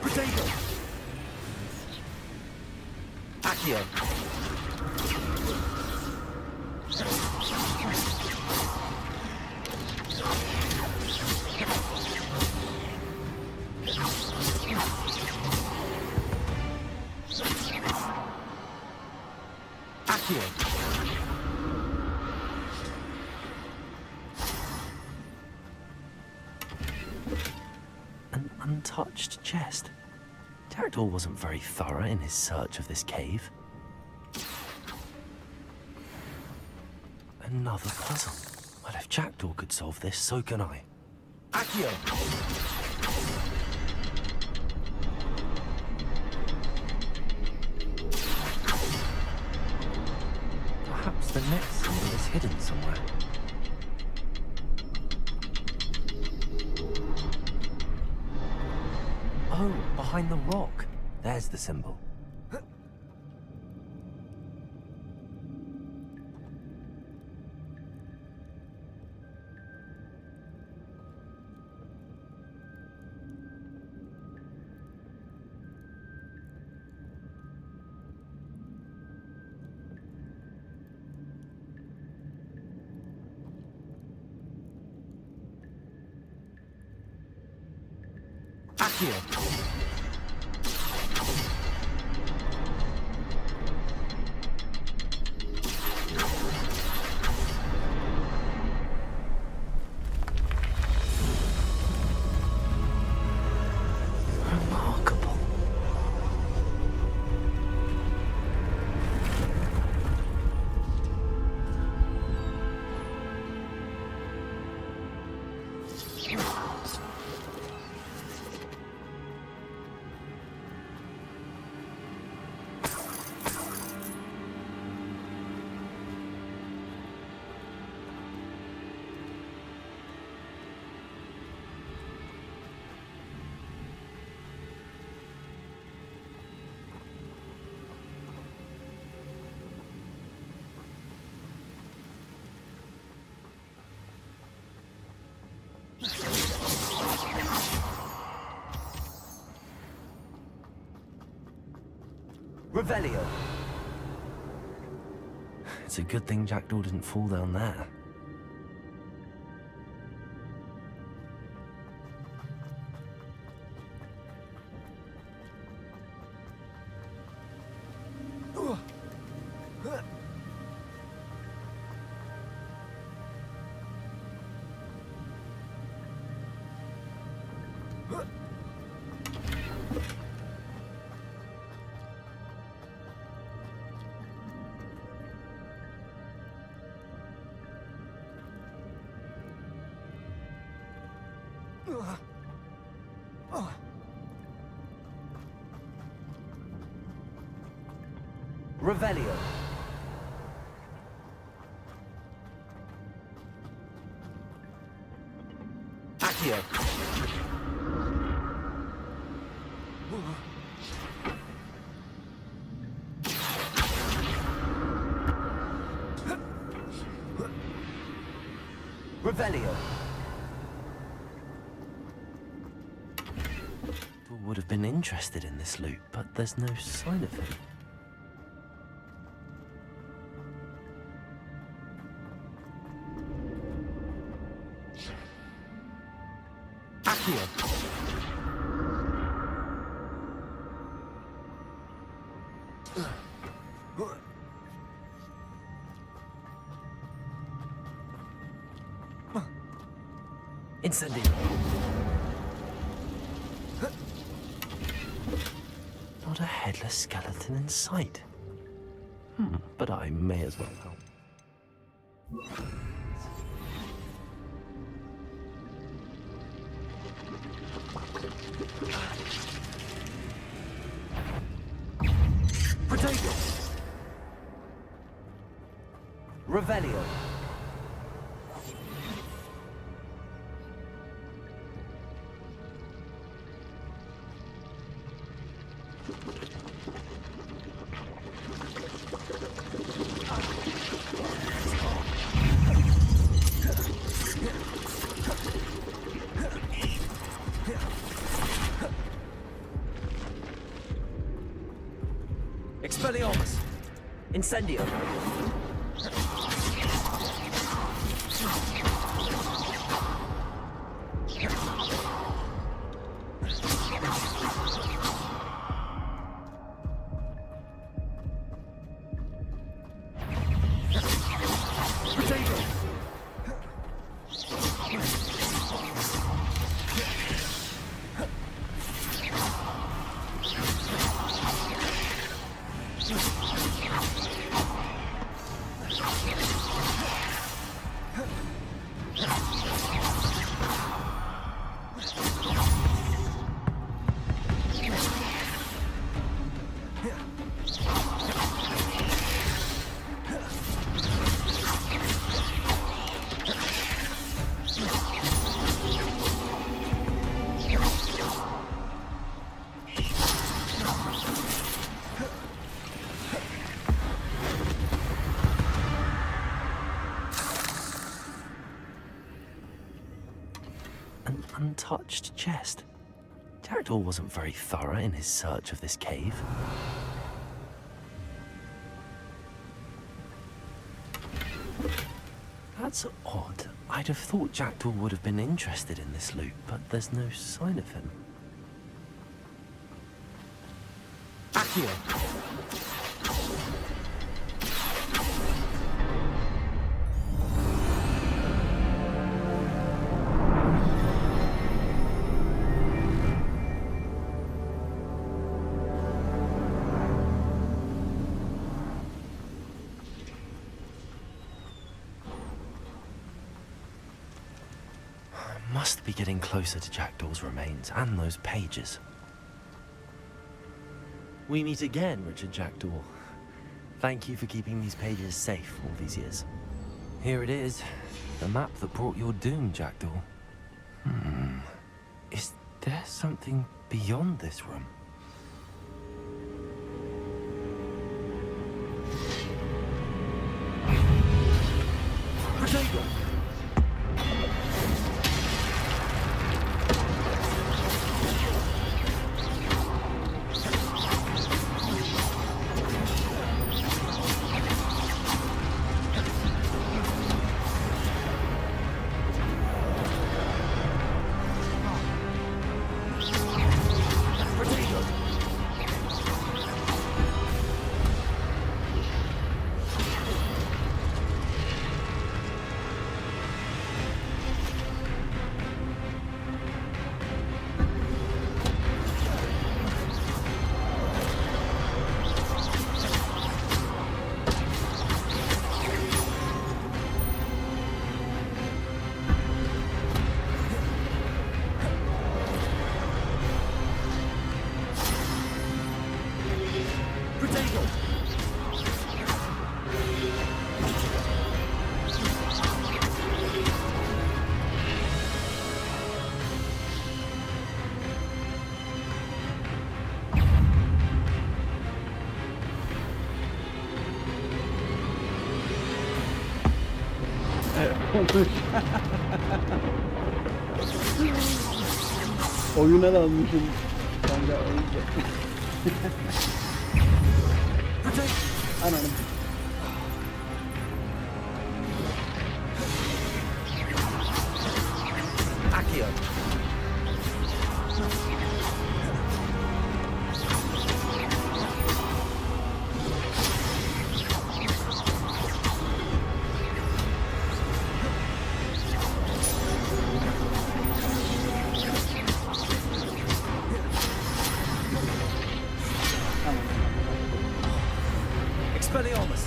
Protego. Accio. Accio. An untouched chest. Jackdaw wasn't very thorough in his search of this cave. Another puzzle. Well, if Jackdaw could solve this, so can I. Accio. Perhaps the next symbol is hidden somewhere. Oh, behind the rock. There's the symbol. Accio. Remarkable. Revelio. It's a good thing Jackdaw didn't fall down there. Revelio. Accio. Revelio. Would have been interested in this loot, but there's no sign of him. Accio. Incendio. Not a headless skeleton in sight. But I may as well help. Protego. Revelio. Expelliarmus. Incendio. An untouched chest. Jackdaw wasn't very thorough in his search of this cave. That's odd. I'd have thought Jackdaw would have been interested in this loot, but there's no sign of him. Accio. Must be getting closer to Jackdaw's remains and those pages. We meet again, Richard Jackdaw. Thank you for keeping these pages safe all these years. Here it is, the map that brought your doom, Jackdaw. Is there something beyond this room? Protego. Oyuna dalmışım. Kanka oyunca. Ananım. Accio. Expelliarmus.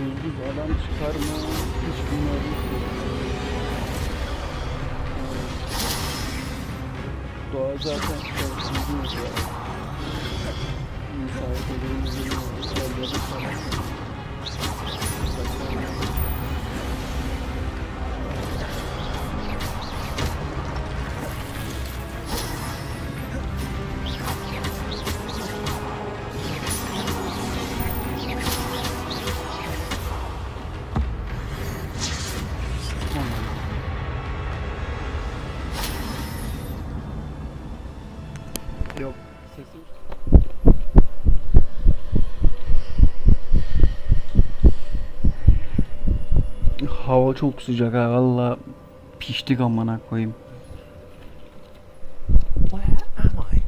Buzluz adam çıkar mı? Hiç bilmiyorum. Doğa zaten buzluz ya. Müsait olduğumuz yerlerde falan. Yok. Sesim. Hava çok sıcak ha valla piştik amına koyayım. Where am I?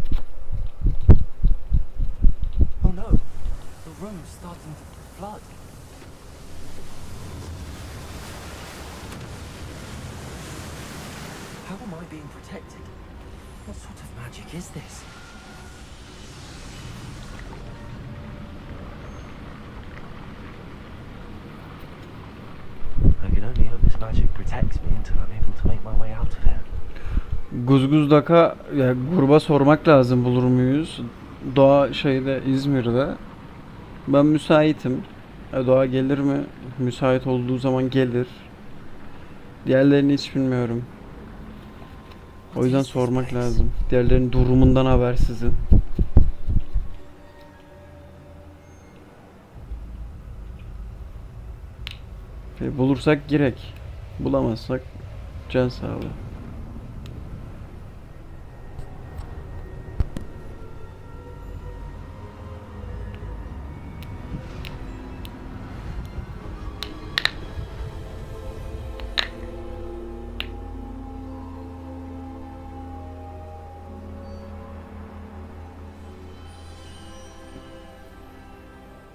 Oh no, the room's starting to flood. How am I being protected? What sort of magic is this? I can only hope this magic protects me until I'm able to make my way out of here. Guzguzdaka ya gruba sormak lazım bulur muyuz? Doğa şeyde İzmir'de. Ben müsaitim. Doğa gelir mi? Müsait olduğu zaman gelir. Diğerlerini hiç bilmiyorum. O yüzden sormak lazım. Diğerlerinin durumundan habersizim. Bulursak girek. Bulamazsak can sağlığı.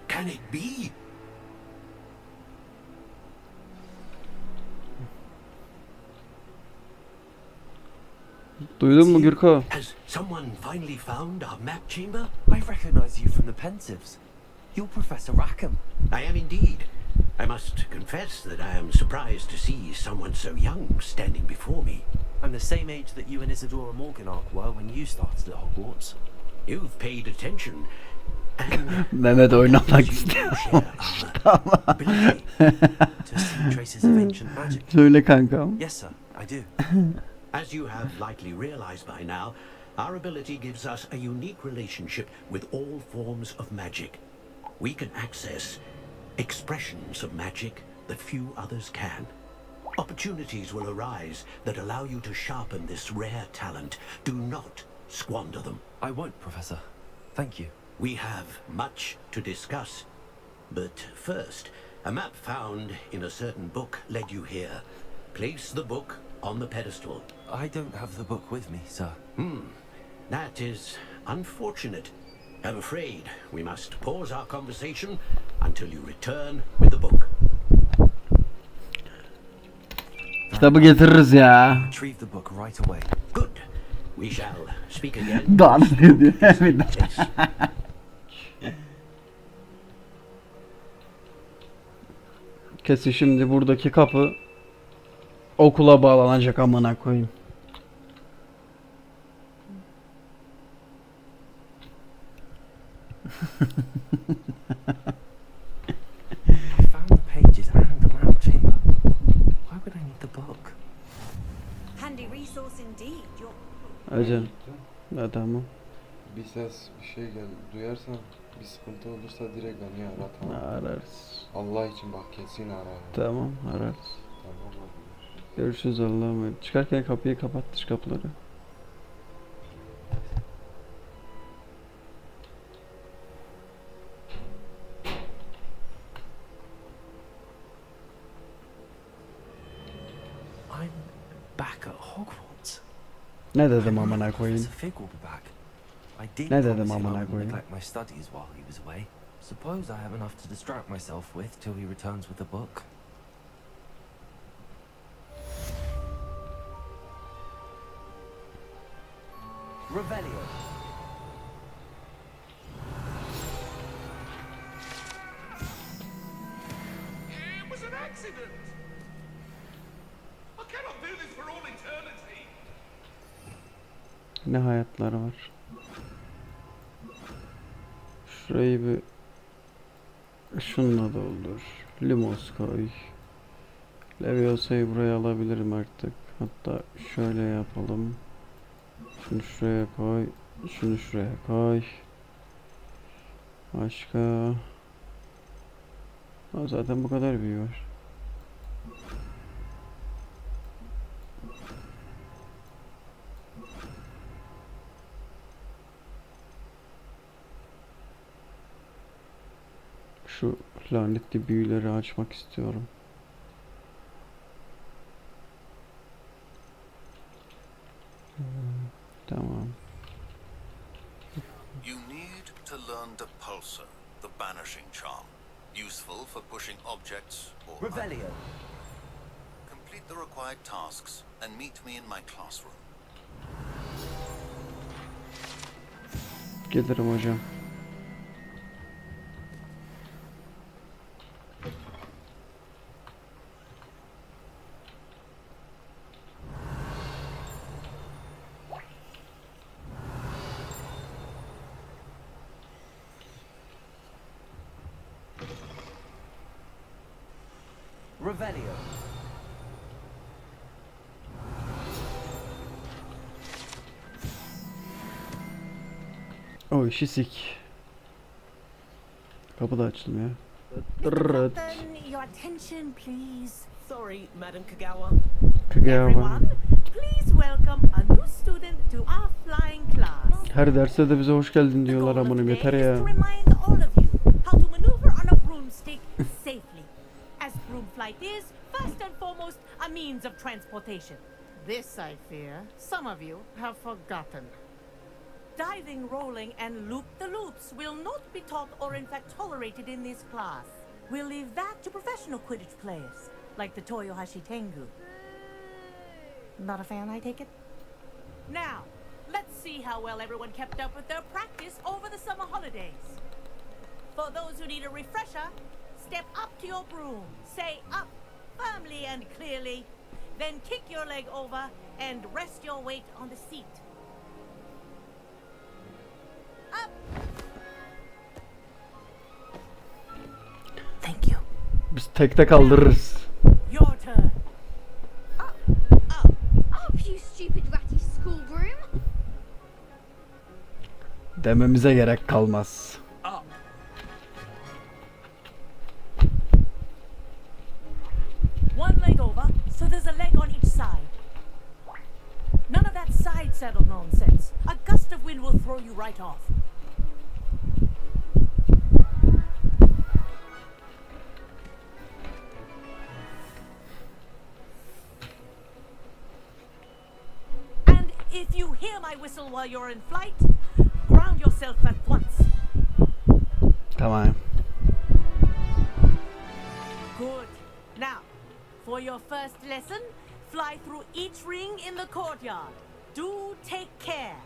Can it be? Duydun mu Gürko? Has someone finally found our map chamber? I recognize you from the Pensieves. You're Professor Rackham. I am indeed. I must confess that I am surprised to see someone so young standing before me. I'm the same age that you and Isadora Morganach were when you started at Hogwarts. You've paid attention. Mehmet oynamak istiyor. Ability to see traces of ancient magic. Söyle kankam. Yes, sir, I do. As you have likely realized by now, our ability gives us a unique relationship with all forms of magic. We can access expressions of magic that few others can. Opportunities will arise that allow you to sharpen this rare talent. Do not squander them. I won't, Professor. Thank you. We have much to discuss. But first, a map found in a certain book led you here. Place the book on the pedestal. I don't have the book with me, sir. That is unfortunate. I'm afraid we must pause our conversation until you return with the book. Kitabı getiririz ya. Retrieve the book right away. Good. We shall speak again. Dans ediyor. Kesin şimdi buradaki kapı okula bağlanacak amına koyayım. I found the pages and the map chamber. Why would I need the book? Handy resource indeed. Acan. Tamam. Bir ses, bir şey duyarsan, bir sıkıntı olursa direkt beni ara, tamam. Ararız. Allah için bak, kesin ara. Tamam, ararız. Tamam abi. Görüşürüz, Allah'a emanet. Çıkarken kapıyı kapat, dış kapıları. I'm back at Hogwarts. Ne dedim amına koyayım? Professor Fig will be back. I did Ne promise dedim him I amına wouldn't koyayım? neglect my studies while he was away. Suppose I have enough to distract myself with till he returns with the book. Revelio. It was an accident. I cannot do this for all eternity. Ne hayatları var. Şurayı bir şununla doldur. Limos koy. Leviosa'yı buraya alabilirim artık. Hatta şöyle yapalım. Şunu şuraya koy. Şunu şuraya koy. Başka. Zaten bu kadar büyüğü var. Şu lanetli büyüleri açmak istiyorum. Tamam. You need to learn the pulsar, the banishing charm. Useful for pushing objects or... Revelio. Complete the required tasks and meet me in my classroom. Gelirim hocam. Revelio. O işi sik. Kapı da açılmıyor. Your attention, please. Sorry, Madam Kagawa. Kagawa. Please welcome a new student to our flying class. Her derste de bize hoş geldin diyorlar amınım, yeter ya. To remind all of you how to maneuver on a broomstick safely. As broom flight is, first and foremost, a means of transportation. This, I fear, some of you have forgotten. Diving, rolling, and loop-the-loops will not be taught or in fact tolerated in this class. We'll leave that to professional Quidditch players, like the Toyohashi Tengu. Not a fan, I take it? Now, let's see how well everyone kept up with their practice over the summer holidays. For those who need a refresher, step up to your broom, say up firmly and clearly, then kick your leg over and rest your weight on the seat. Up! Thank you. Biz tekte kaldırırız. Your turn. Up, you stupid ratty school broom. Dememize gerek kalmaz. One leg over, so there's a leg on each side. None of that side saddle nonsense. A gust of wind will throw you right off. And if you hear my whistle while you're in flight, ground yourself at once. Tamam. Good. Now, for your first lesson, fly through each ring in the courtyard. Do take care.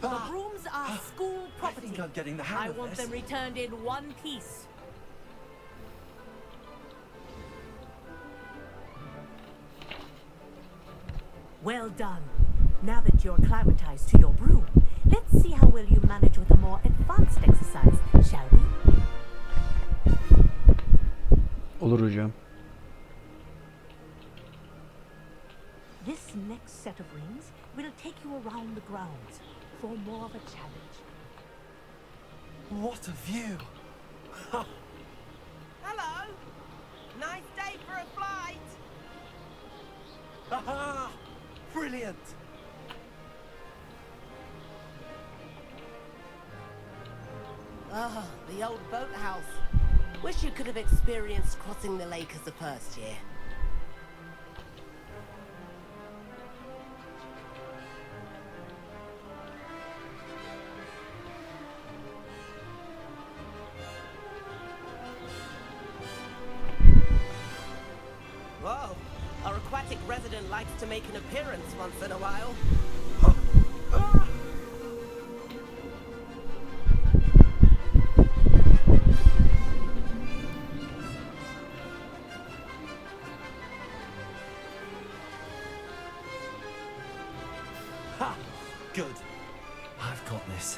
The brooms are school property. I think I'm getting the hang I of want this. them returned in one piece. Well done. Now that you're acclimatized to your broom, let's see how well you manage with a more advanced exercise, shall kuracağım. This next set of rings will take you around the grounds for more of a challenge. What a view! Hello! Nice day for a flight! Aha! Brilliant! Ah, the old boathouse. Wish you could have experienced crossing the lake as the first year. Whoa, our aquatic resident likes to make an appearance once in a while. Ha! Good. I've got this.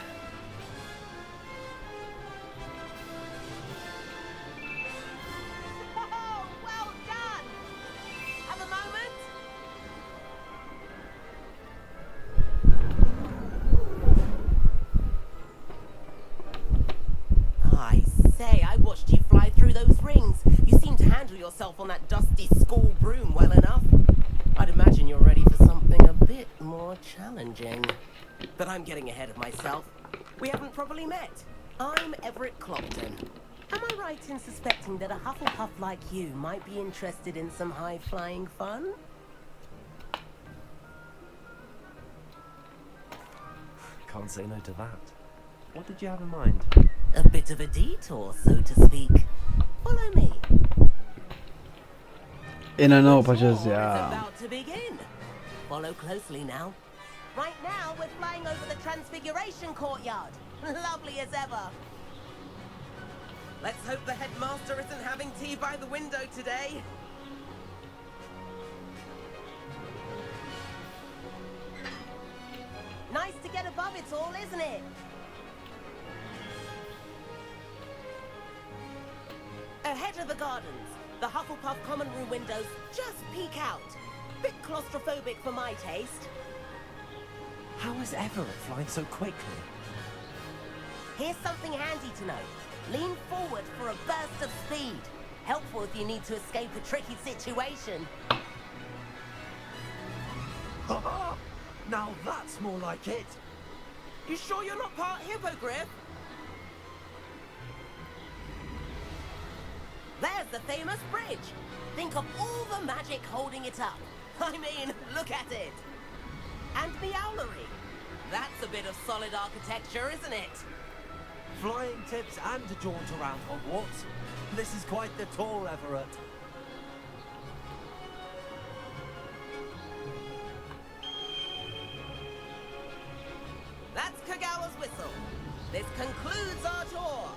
Oh, well done! Have a moment? I say, I watched you fly through those rings. You seem to handle yourself on that dusty school broom well enough. I'd imagine you're ready for something a bit more challenging. But I'm getting ahead of myself. We haven't properly met. I'm Everett Clopton. Am I right in suspecting that a Hufflepuff like you might be interested in some high-flying fun? Can't say no to that. What did you have in mind? A bit of a detour, so to speak. Follow me. Yine ne yapacağız Tour is ya? about to begin. Follow closely now. Right now, we're flying over the Transfiguration Courtyard. Lovely as ever. Let's hope the headmaster isn't having tea by the window today. Nice to get above it all, isn't it? Ahead of the gardens, the Hufflepuff common room windows just peek out. Bit claustrophobic for my taste. How is Everett flying so quickly? Here's something handy to know. Lean forward for a burst of speed. Helpful if you need to escape a tricky situation. Now that's more like it. You sure you're not part hippogriff? There's the famous bridge. Think of all the magic holding it up. I mean, look at it. And the owlery. That's a bit of solid architecture, isn't it? Flying tips and a jaunt around Hogwarts. This is quite the tour, Everett. That's Kagawa's whistle. This concludes our tour.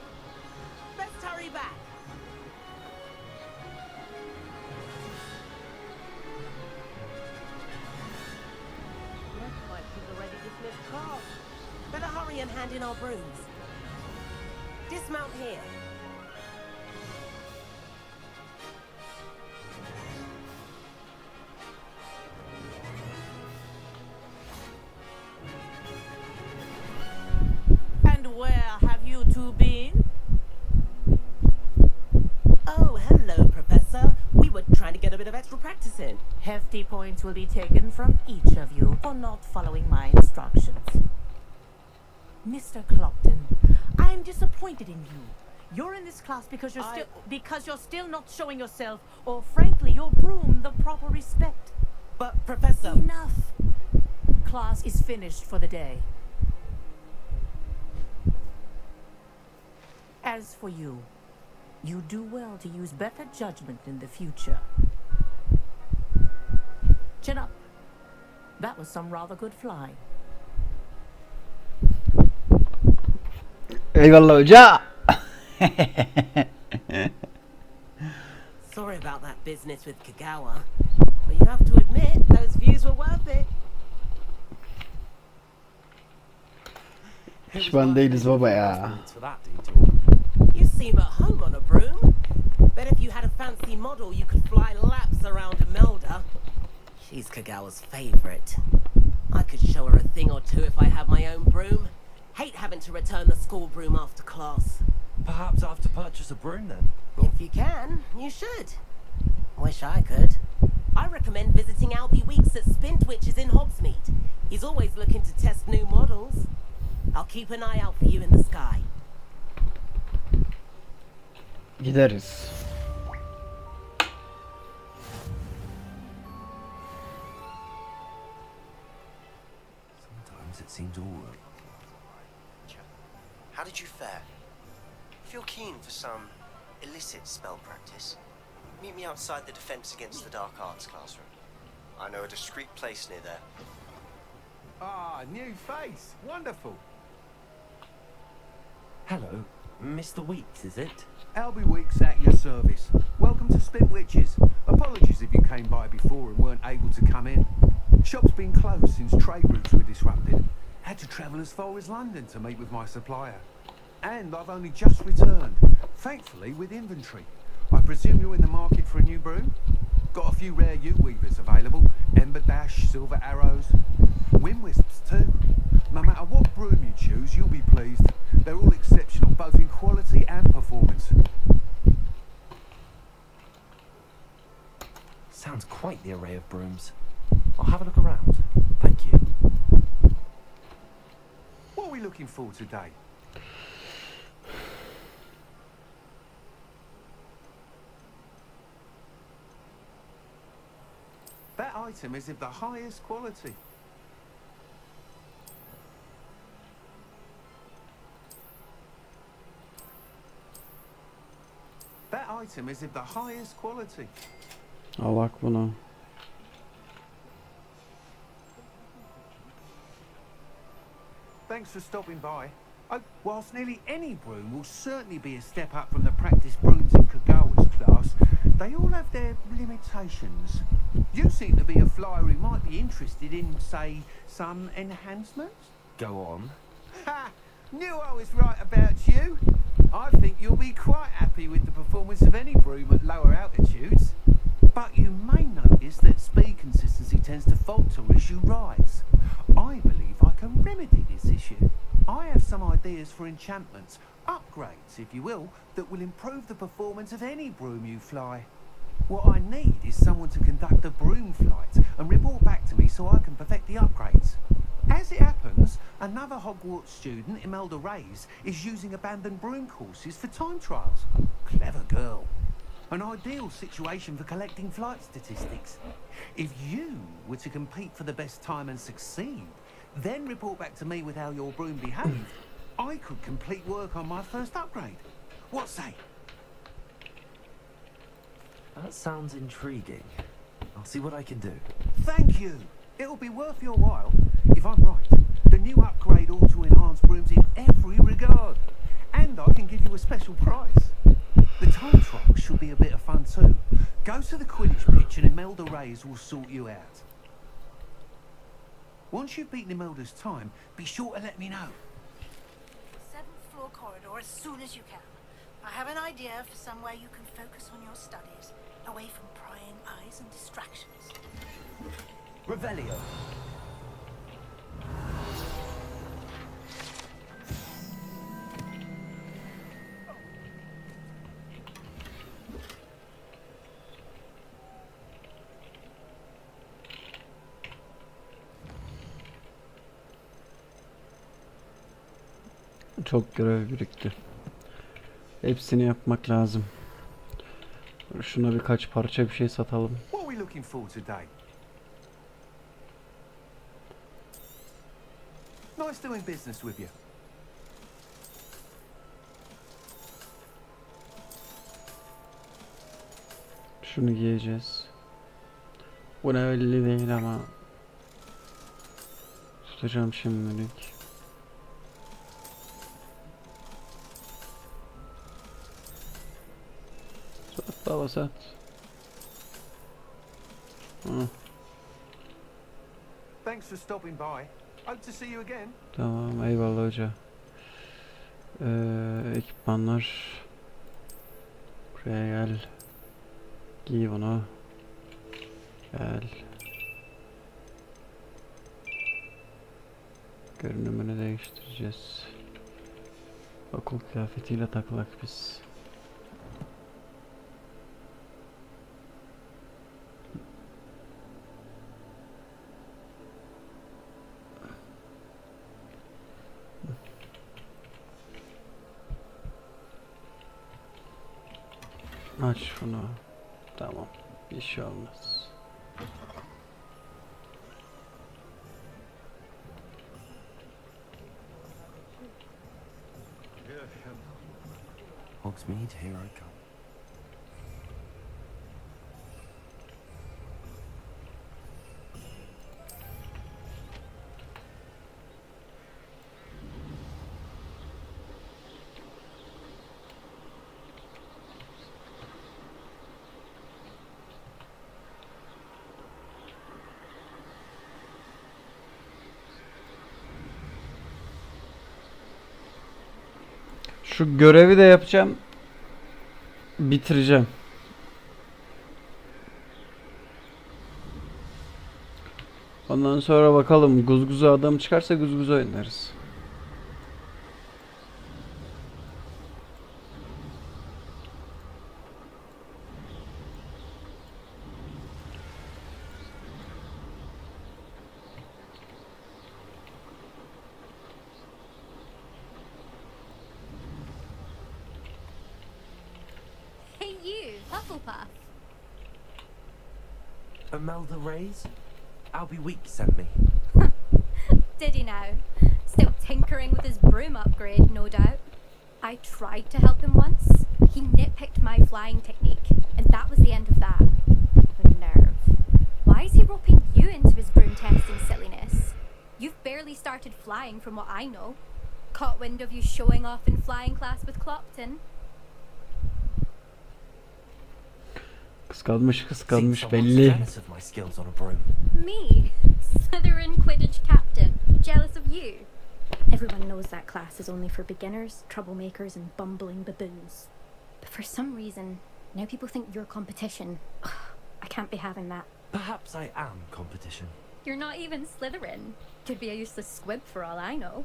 Best hurry back. Looks like she's already dismissed class. Better hurry and hand in our brooms. Dismount here. And where have you two been? Oh, hello, Professor. We were trying to get a bit of extra practice in. Hefty points will be taken from each of you for not following my instructions. Mr. Clopton, I am disappointed in you. You're in this class because you're still not showing yourself, or frankly, your broom the proper respect. But, Professor... Enough. Class is finished for the day. As for you, you do well to use better judgment in the future. Chin up. That was some rather good flying. Eyvallah hoca. Sorry about that business with Kagawa, but you have to admit those views were worth it. Pişman değiliz baba ya. You seem at home on a broom. Bet if you had a fancy model, you could fly laps around Imelda. She's Kagawa's favorite. I could show her a thing or two if I had my own broom. Hate having to return the school broom after class. Perhaps I have to purchase a broom then? If you can, you should. Wish I could. I recommend visiting Albie Weeks at Spintwitches in Hogsmeade. He's always looking to test new models. I'll keep an eye out for you in the sky. Gideriz. Sometimes it seems all right. How did you fare? If you're keen for some illicit spell practice, meet me outside the Defense Against the Dark Arts classroom. I know a discreet place near there. Ah, new face. Wonderful. Hello, Mr. Weeks, is it? Albie Weeks at your service. Welcome to Spintwitches. Apologies if you came by before and weren't able to come in. Shop's been closed since trade routes were disrupted. Had to travel as far as London to meet with my supplier. And I've only just returned, thankfully with inventory. I presume you're in the market for a new broom? Got a few rare yew weavers available. Ember Dash, Silver Arrows, Wind Wisps too. No matter what broom you choose, you'll be pleased. They're all exceptional, both in quality and performance. Sounds quite the array of brooms. I'll have a look around. Thank you. What are we looking for today? That item is of the highest quality. That item is of the highest quality. Al bak bunu. Thanks for stopping by. Oh, whilst nearly any broom will certainly be a step up from the practice brooms in Kagawa's class, they all have their limitations. You seem to be a flyer who might be interested in, say, some enhancements? Go on. Ha! Knew I was right about you. I think you'll be quite happy with the performance of any broom at lower altitudes. But you may notice that speed consistency tends to falter as you rise. I believe I can remedy this issue. I have some ideas for enchantments, upgrades if you will, that will improve the performance of any broom you fly. What I need is someone to conduct a broom flight and report back to me so I can perfect the upgrades. As it happens, another Hogwarts student, Imelda Reyes, is using abandoned broom courses for time trials. Clever girl. An ideal situation for collecting flight statistics. If you were to compete for the best time and succeed, then report back to me with how your broom behaved, I could complete work on my first upgrade. What say? That sounds intriguing. I'll see what I can do. Thank you. It'll be worth your while. If I'm right, the new upgrade ought to enhance brooms in every regard. And I can give you a special price. The time trial should be a bit of fun too. Go to the Quidditch pitch and Imelda Reyes will sort you out. Once you've beaten Imelda's time, be sure to let me know. 7th floor corridor as soon as you can. I have an idea for somewhere you can focus on your studies, away from prying eyes and distractions. Revelio. Çok görev birikti. Hepsini yapmak lazım. Şuna birkaç parça bir şey satalım. What are we looking for today? Nice doing business with you. Şunu giyeceğiz. Bu ne belli değil ama tutacağım şimdilik. Sat baba sat. Thanks for stopping by. Hope to see you again. Tamam eyvallah hoca. Ekipmanlar. Şuraya gel. Giy bunu. Gel. Görünümünü değiştireceğiz. Okul kıyafetiyle takılak biz. Aç şunu. Tamam. Bir şey olmaz. Hogsmeade, here I come. Şu görevi de yapacağım. Bitireceğim. Ondan sonra bakalım guzguzu adam çıkarsa guzguzu oynarız. Hey you, Hufflepuff. Imelda Reyes? Albie Week sent me. Did he now? Still tinkering with his broom upgrade, no doubt. I tried to help him once. He nitpicked my flying technique, and that was the end of that. The nerve. Why is he roping you into his broom testing silliness? You've barely started flying from what I know. Caught wind of you showing off in flying class with Clopton. Kıskanmış belli. Me? Slytherin Quidditch captain. Jealous of you? Everyone knows that class is only for beginners, troublemakers, and bumbling baboons. But for some reason, now people think you're competition. Ugh, I can't be having that. Perhaps I am competition. You're not even Slytherin. Could be a useless squib for all I know.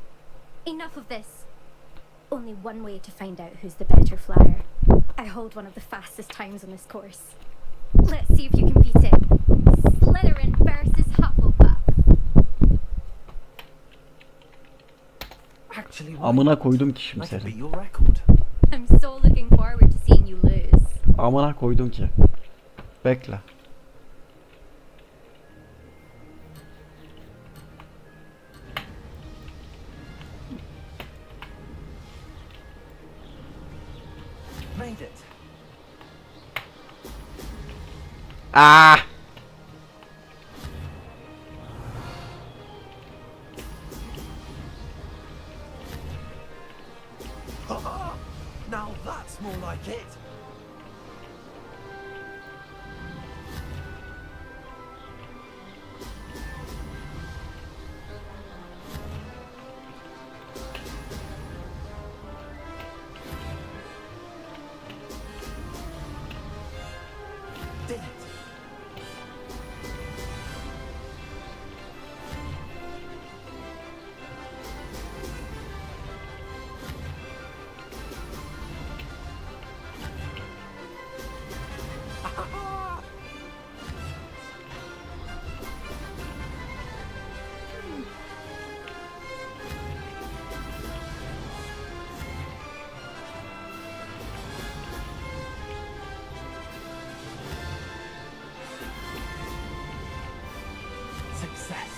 Enough of this. Only one way to find out who's the better flyer. I hold one of the fastest times on this course. Let's see if you can beat it. Slytherin versus Hufflepuff. Amına koydum ki şimdi seni. I'm so looking forward to seeing you lose. Amına koydum ki. Bekle. Made it. Ah! Now that's more like it. Did it. Success.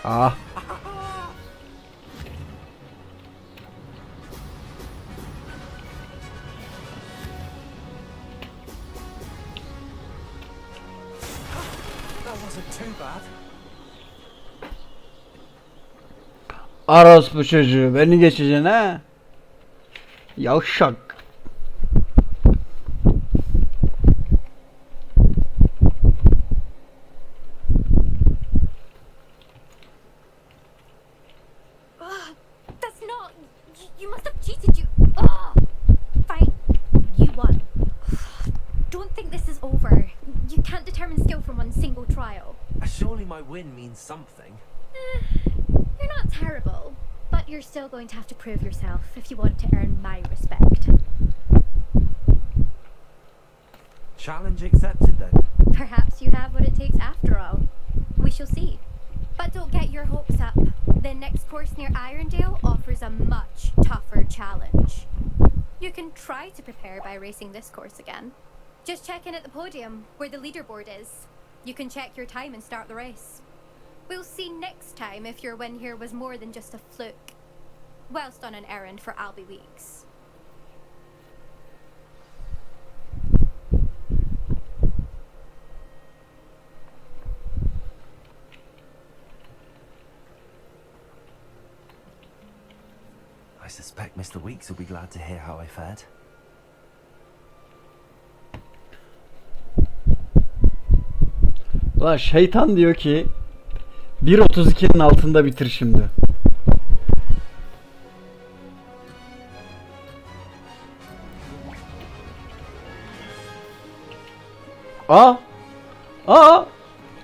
Ah. That wasn't too bad. Orospu çocuğu beni geçeceksin ha? Yavşak. must have cheated you. Oh, fine. You won. Don't think this is over. You can't determine skill from one single trial. Surely my win means something. You're not terrible, but you're still going to have to prove yourself if you want to earn my respect. Challenge accepted then. Perhaps you have what it takes after all. We shall see. But don't get your hopes up. The next course near Irondale offers a much tougher challenge. You can try to prepare by racing this course again. Just check in at the podium, where the leaderboard is. You can check your time and start the race. We'll see next time if your win here was more than just a fluke. Whilst on an errand for Albie Weeks. I suspect Mr. Weeks will be glad to hear how I fared. Ulan şeytan diyor ki 1.32'nin altında bitir şimdi.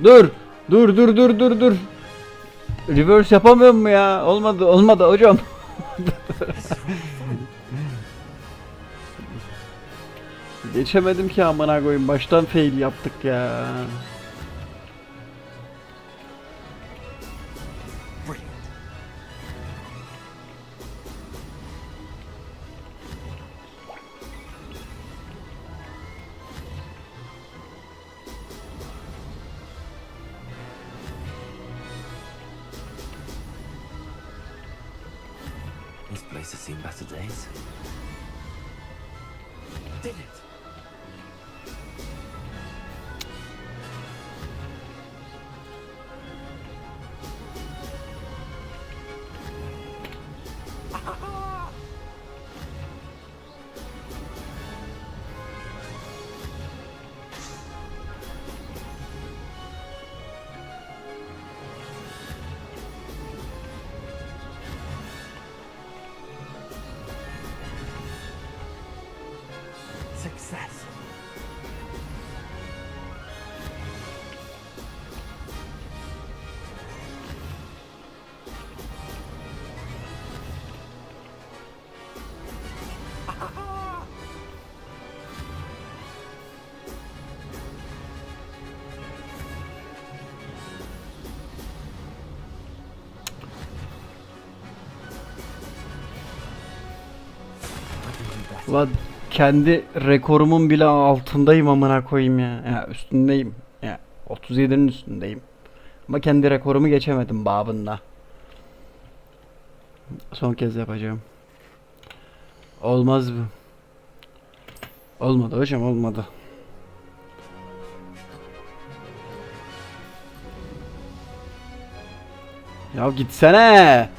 Dur. Reverse yapamıyor mu ya? Olmadı hocam. Geçemedim ki amına koyayım. Baştan fail yaptık ya. This place has seen better days. Did it? Success. Ulan kendi rekorumun bile altındayım amına koyayım ya. Ya üstündeyim. Ya 37'nin üstündeyim. Ama kendi rekorumu geçemedim babında. Son kez yapacağım. Olmaz bu. Olmadı hocam, olmadı. Ya gitsene.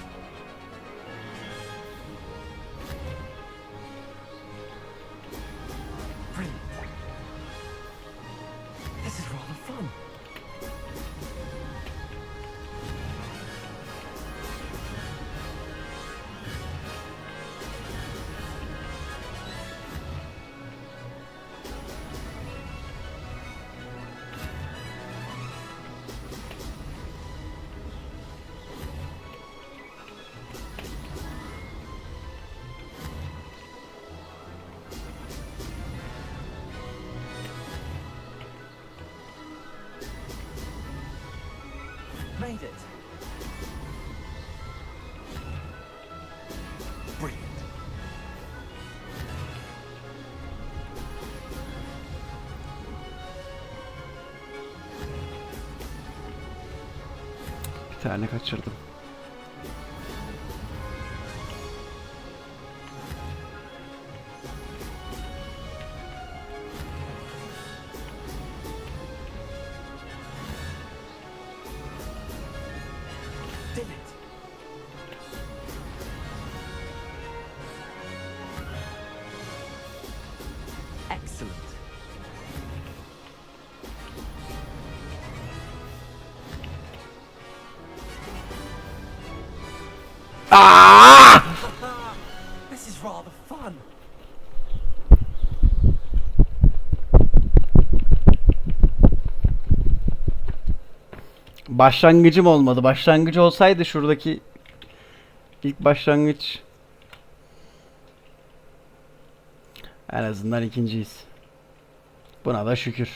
Made it. Brilliant. Bir tane kaçırdım. Excellent. Başlangıcım olmadı. Başlangıcı olsaydı şuradaki ilk başlangıç. En azından ikinciyiz. Buna da şükür.